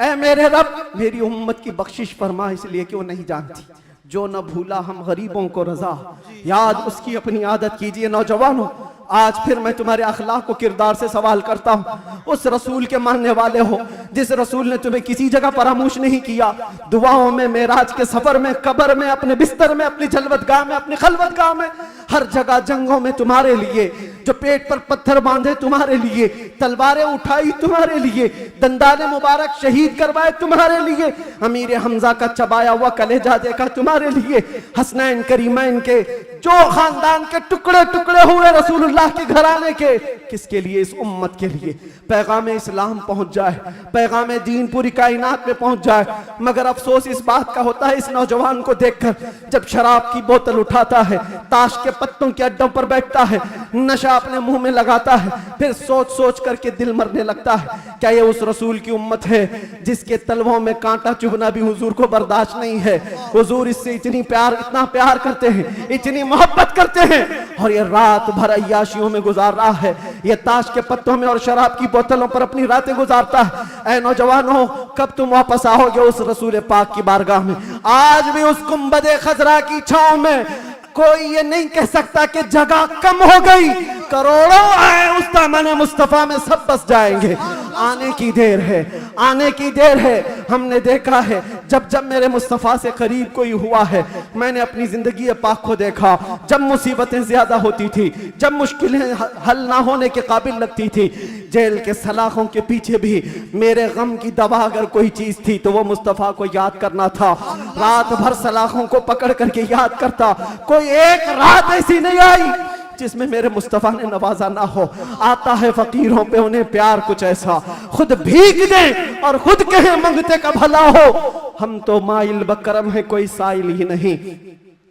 ऐ मेरे रब मेरी उम्मत की बख्शिश फरमा, इसलिए कि वो नहीं जानती। जो न भूला हम गरीबों को रजा, याद उसकी अपनी आदत कीजिए। नौजवानों, आज फिर मैं तुम्हारे अखलाक को किरदार से सवाल करता हूँ। उस रसूल के मानने वाले हो जिस रसूल ने तुम्हें किसी जगह फरामोश नहीं किया, दुआओं में, मेराज के सफर में, कब्र में, अपने बिस्तर में, अपनी जलवतगाह में, अपनी खलवतगाह में, हर जगह जंगों में तुम्हारे लिए, जो पेट पर पत्थर बांधे तुम्हारे लिए, तलवारें उठाई तुम्हारे लिए, दंदाने मुबारक शहीद करवाए तुम्हारे लिए, अमीर हमजा का चबाया हुआ कलेजा देखा तुम्हारे लिए, हसनैन करीमैन के जो खानदान के टुकड़े टुकड़े हुए रसूलुल्लाह अल्लाह के घराने के, किसके लिए? इस उम्मत के लिए। पैगाम इस्लाम पहुंच जाए, पैगाम दीन पूरी कायनात में पहुंच जाए। मगर अफसोस इस बात का होता है इस नौजवान को देखकर, जब शराब की बोतल उठाता है, ताश के पत्तों के अड्डों पर बैठता है, नशा अपने मुंह में लगाता है, फिर सोच सोच करके दिल मरने लगता है। क्या ये उस रसूल की उम्मत है जिसके तलवों में कांटा चुभना भी हुजूर को बर्दाश्त नहीं है? हुजूर इससे इतना प्यार करते हैं, इतनी मोहब्बत करते हैं, और ये रात भर अय्याशियों में गुजार रहा है, ये ताश के पत्तों में और शराब की बोतलों पर अपनी रातें गुजारता है। ऐ नौजवानों, कब तुम वापस आओगे उस रसूल पाक की बारगाह में? आज भी उस गुंबदे खजरा की छांव में कोई ये नहीं कह सकता कि जगह कम हो गई। करोड़ों आए उस दामन मुस्तफा में, सब बस जाएंगे। आने की देर है, आने की देर है। हमने देखा है जब जब मेरे मुस्तफा से करीब कोई हुआ है, मैंने अपनी जिंदगी पाक को देखा। जब मुसीबतें ज्यादा होती थी, जब मुश्किलें हल ना होने के काबिल लगती थी, जेल के सलाखों के पीछे भी मेरे गम की दवा अगर कोई चीज थी तो वो मुस्तफा को याद करना था। रात भर सलाखों को पकड़ करके याद करता। कोई एक रात ऐसी नहीं आई जिसमें मेरे मुस्तफा ने नवाजा ना हो। आता है फकीरों पे उन्हें प्यार कुछ ऐसा, खुद भीग दे और खुद कहे मंगते का भला हो। हम तो माइल बकरम है, कोई साइल ही नहीं।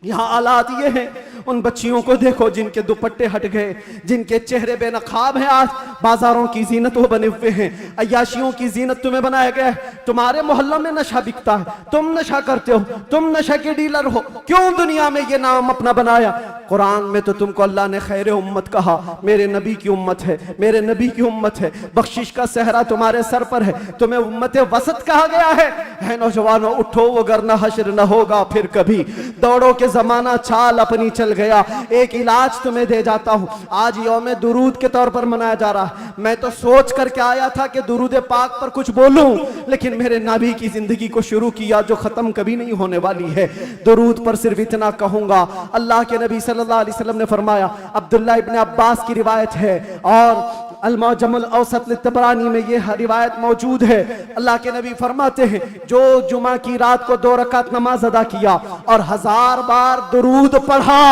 यहाँ हालात ये हैं, उन बच्चियों को देखो जिनके दुपट्टे हट गए, जिनके चेहरे बेनकाब हैं। आज बाजारों की जीनत वो बने हुए हैं, अय्याशियों की जीनत तुम्हें बनाया गया है। तुम्हारे मोहल्लों में नशा बिकता है, तुम नशा करते हो, तुम नशा के डीलर हो। क्यों दुनिया में ये नाम अपना बनाया? कुरान में तो तुमको अल्लाह ने खैर उम्मत कहा, मेरे नबी की उम्मत है, मेरे नबी की उम्मत है। बख्शिश का सहरा तुम्हारे सर पर है, तुम्हें उम्मत वसत कहा गया है। नौजवानों उठो, वो वरना हश्र न होगा फिर कभी। दौड़ो के जमाना चाल अपनी चल गया। एक इलाज तुम्हें दे जाता हूं। आज यौम दुरूद के तौर पर मनाया जा रहा है। मैं तो सोच करके आया था कि दुरूद पाक पर कुछ बोलूं, लेकिन मेरे नबी की जिंदगी को शुरू किया जो खत्म कभी नहीं होने वाली है। दुरूद पर सिर्फ इतना कहूंगा, अल्लाह के नबी सल्लल्लाहु अलैहि वसल्लम ने फरमाया, अब्दुल्लाह इब्न अब्बास की रिवायत है और अल-मुअज्जमुल औसत लित-तबरानी में यह रिवायत मौजूद है। अल्लाह के नबी फरमाते हैं, जो जुमा की रात को 2 रकात नमाज अदा किया और 1000 बार दुरूद पढ़ा,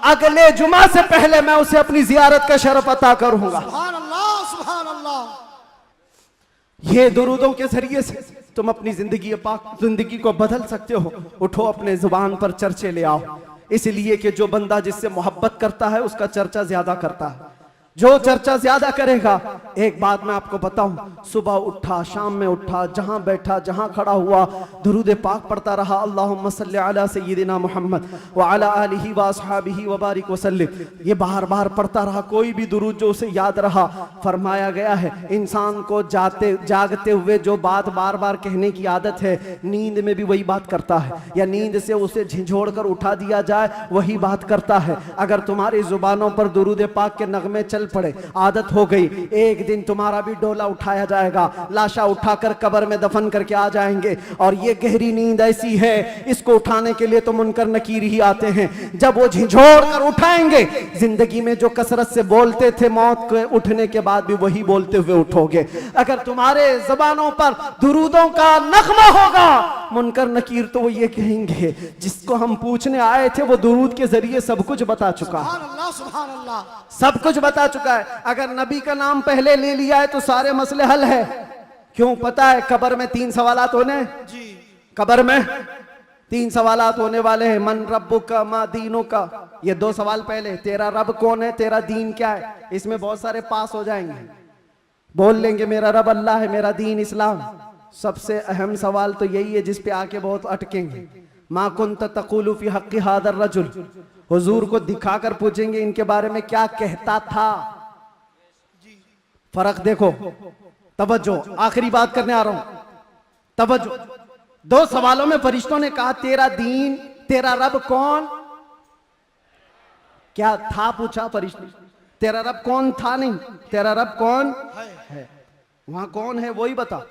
अगले जुमा से पहले मैं उसे अपनी जियारत का शरफ अता करूंगा। सुभान अल्लाह, सुभान अल्लाह। ये दुरूदों के जरिए से तुम अपनी जिंदगी को बदल सकते हो। उठो, अपने जुबान पर चर्चे ले आओ, इसलिए कि जो बंदा जिससे मोहब्बत करता है उसका चर्चा ज्यादा करता है। जो चर्चा ज्यादा करेगा, एक बात मैं आपको बताऊं, सुबह उठा, शाम में उठा, जहां बैठा, जहां खड़ा हुआ, दुरूद पाक पढ़ता रहा। अल्लाहुम्मा सल्ली अला सय्यिदिना मुहम्मद व अला आलिहि व अस्हाबिहि व बारिक वसल्लिम। ये बार बार पढ़ता रहा, कोई भी दुरूद जो उसे याद रहा। फरमाया गया है, इंसान को जागते हुए जो बात बार बार कहने की आदत है, नींद में भी वही बात करता है, या नींद से उसे झिझोड़ कर उठा दिया जाए वही बात करता है। अगर तुम्हारी जुबानों पर दुरूद पाक के नगमे चल पड़े, आदत हो गई, एक दिन तुम्हारा भी डोला उठाया जाएगा, लाशा उठाकर कब्र में दफन करके आ जाएंगे। और ये गहरी नींद ऐसी है, इसको उठाने के लिए तो मुनकर नकीर ही आते हैं। जब वो झिझोड़ कर उठाएंगे, जिंदगी में जो कसरत से बोलते थे, मौत के उठने के बाद भी वही बोलते हुए उठोगे। अगर तुम्हारे जबानों पर दुरूदों का नगमा होगा, मुनकर नकीर तो वो ये कहेंगे, जिसको हम पूछने आए थे वो दुरूद के जरिए सब कुछ बता चुका है, सुभान अल्लाह, सुभान अल्लाह। सब कुछ बता चुका है। अगर नबी का नाम पहले ले लिया है तो सारे मसले हल है। क्यों? पता है कब्र में 3 सवालात होने, कब्र में 3 सवालात होने वाले हैं। मन रब्बुका मा दीनुका, ये 2 सवाल पहले, तेरा रब कौन है, तेरा दीन क्या है। इसमें बहुत सारे पास हो जाएंगे, बोल लेंगे मेरा रब अल्लाह है, मेरा दीन इस्लाम। सबसे अहम सवाल तो यही है जिस पे आके बहुत अटकेंगे। मा कुंत तक़ूलु फी हक़्क़ि हादर रजुल, हुजूर को दिखाकर पूछेंगे इनके बारे में क्या कहता था। फर्क देखो, तवज्जो, आखिरी बात करने आ रहा हूं, तवज्जो। 2 सवालों में फरिश्तों ने कहा तेरा दीन, तेरा रब कौन, क्या था पूछा फरिश्ते, तेरा रब कौन था नहीं, तेरा रब कौन है, वहां कौन है वही बता।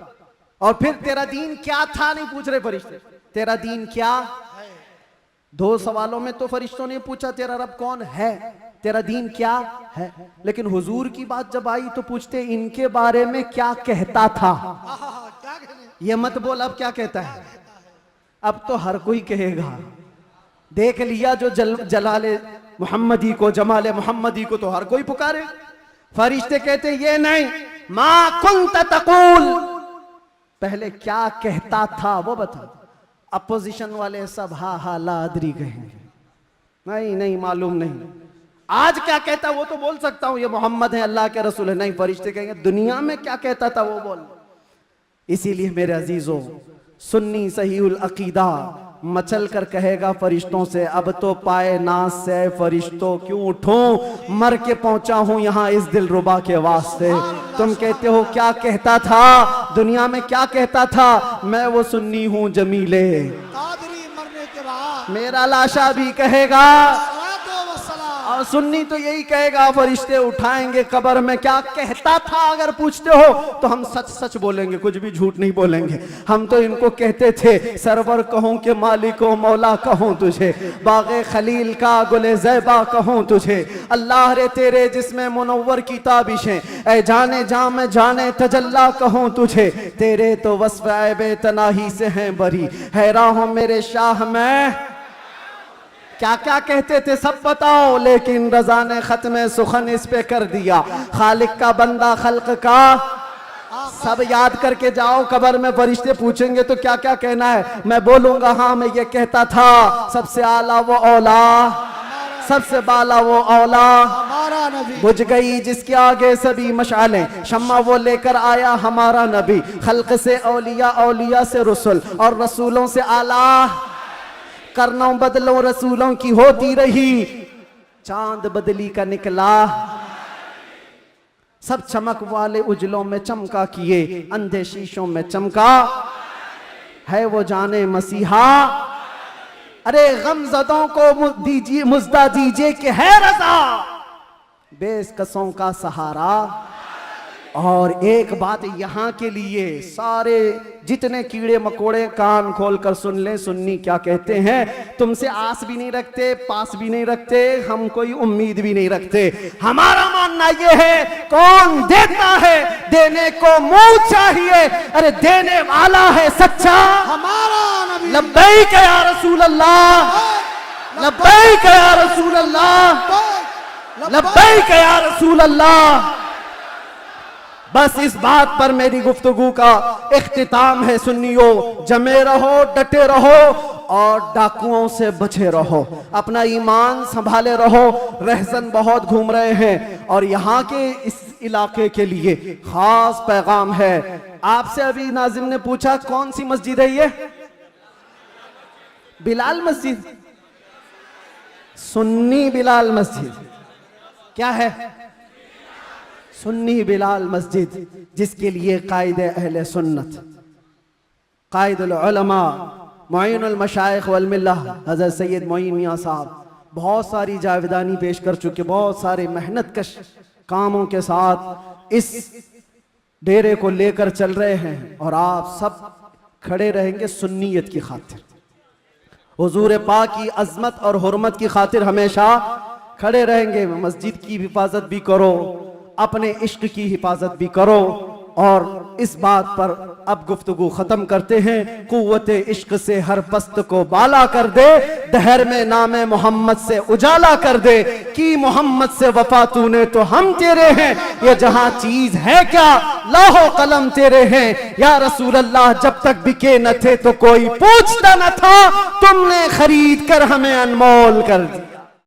और फिर तेरा दीन क्या था नहीं पूछ रहे फरिश्ते, तेरा दीन क्या है। 2 सवालों में तो फरिश्तों ने पूछा तेरा रब कौन है, तेरा दीन क्या है, लेकिन हुजूर की बात जब आई तो पूछते इनके बारे में क्या कहता था। ये मत बोल अब क्या कहता है, अब तो हर कोई कहेगा। देख लिया जो जलाले मोहम्मदी को, जमाले मोहम्मदी को तो हर कोई पुकारे। फरिश्ते कहते ये नहीं, मा कुंत तकूल, पहले क्या कहता था वो बता। अपोजिशन वाले सब हा हा ला अदरी कहेंगे, नहीं नहीं मालूम नहीं। आज क्या कहता वो तो बोल सकता हूं, ये मोहम्मद है, अल्लाह के रसूल है। नहीं, फरिश्ते कहेंगे दुनिया में क्या कहता था वो बोल। इसीलिए मेरे अजीजों, सुन्नी सहीउल अकीदा मचल कर कहेगा फरिश्तों से, अब तो पाए नाज से फरिश्तों क्यों उठूं, मर के पहुंचा हूं यहां इस दिलरुबा के वास्ते। तुम कहते हो क्या कहता था, दुनिया में क्या कहता था, मैं वो सुन्नी हूं जमीले, कादरी मरने के बाद मेरा लाशा भी कहेगा। सलातो व सलाम। और सुन्नी तो यही कहेगा, फरिश्ते उठाएंगे कब्र में, क्या कहता था अगर पूछते हो तो हम सच सच बोलेंगे, कुछ भी झूठ नहीं बोलेंगे। हम तो इनको कहते थे सरवर कहूं कि मालिको मौला कहूं तुझे, बागे खलील का गुले ज़ैबा कहूं तुझे, अल्लाह रे तेरे जिसमें मुनव्वर की ताबिशें, ऐ जाने जाम जाने तजल्ला कहूं तुझे, तेरे तो वस्फ़ ऐबे तनाही से हैं बरी, हैरान हूं मेरे शाह मैं। क्या क्या कहते थे सब बताओ, लेकिन रज़ा ने खत्म सुखन इस पे कर दिया, खालिक का बंदा खल्क का। सब याद करके जाओ, कब्र में फरिश्ते पूछेंगे तो क्या क्या कहना है, मैं बोलूंगा हाँ मैं ये कहता था, सबसे आला वो औला, सबसे बाला वो औला, हमारा नबी। बुझ गई जिसके आगे सभी मशालें, शम्मा वो लेकर आया हमारा नबी, खल्क से औलिया, औलिया से रसूल, और रसूलों से आला। करनों बदलों रसूलों की होती रही, चांद बदली का निकला, सब चमक वाले उजलों में चमका किए, अंधे शीशों में चमका, है वो जाने मसीहा। अरे गमज़दों को दीजिए मुज़्दा दीजिए कि है रज़ा, बेकसों का सहारा। और एक बात यहाँ के लिए, सारे जितने कीड़े मकोड़े कान खोल कर सुन ले, सुन्नी क्या कहते हैं, तुमसे आस भी नहीं रखते, पास भी नहीं रखते, हम कोई उम्मीद भी नहीं रखते। हमारा मानना ये है कौन देता है, देने को मुंह चाहिए, अरे देने वाला है सच्चा हमारा नबी। लब्बैक या रसूल अल्लाह, लब्बैक या रसूल अल्लाह, लब्बैक या रसूल अल्लाह। बस इस बात पर मेरी गुफ्तगू का इख्तिताम है। सुन्नियों, जमे रहो, डटे रहो और डाकुओं से बचे रहो, अपना ईमान संभाले रहो। रहजन बहुत घूम रहे हैं और यहाँ के इस इलाके के लिए खास पैगाम है। आपसे अभी नाजिम ने पूछा कौन सी मस्जिद है ये, बिलाल मस्जिद, सुन्नी बिलाल मस्जिद। क्या है? सुन्नी बिलाल मस्जिद, जिसके लिए कायद अहले सुन्नत, कायदुल उलमा, मुईनुल मशाइख वल मिल्लह हज़रत सैयद मोइन मियां साहब बहुत सारी जावेदानी पेश कर चुके, बहुत सारे मेहनत कश कामों के साथ इस डेरे को लेकर चल रहे हैं। और आप सब खड़े रहेंगे सुन्नियत की खातिर, हुजूर पाक की अजमत और हुर्मत की खातिर हमेशा खड़े रहेंगे। मस्जिद की हिफाजत भी करो, अपने इश्क की हिफाजत भी करो। और इस बात पर अब गुफ्तगू खत्म करते हैं। कुव्वत इश्क से हर पस्त को बाला कर दे, दहर में नामे मोहम्मद से उजाला कर दे, कि मोहम्मद से वफा तूने तो हम तेरे हैं, ये जहां चीज है क्या लाहो कलम तेरे हैं। या रसूल अल्लाह, जब तक बिके न थे तो कोई पूछता न था, तुमने खरीद कर हमें अनमोल कर दिया।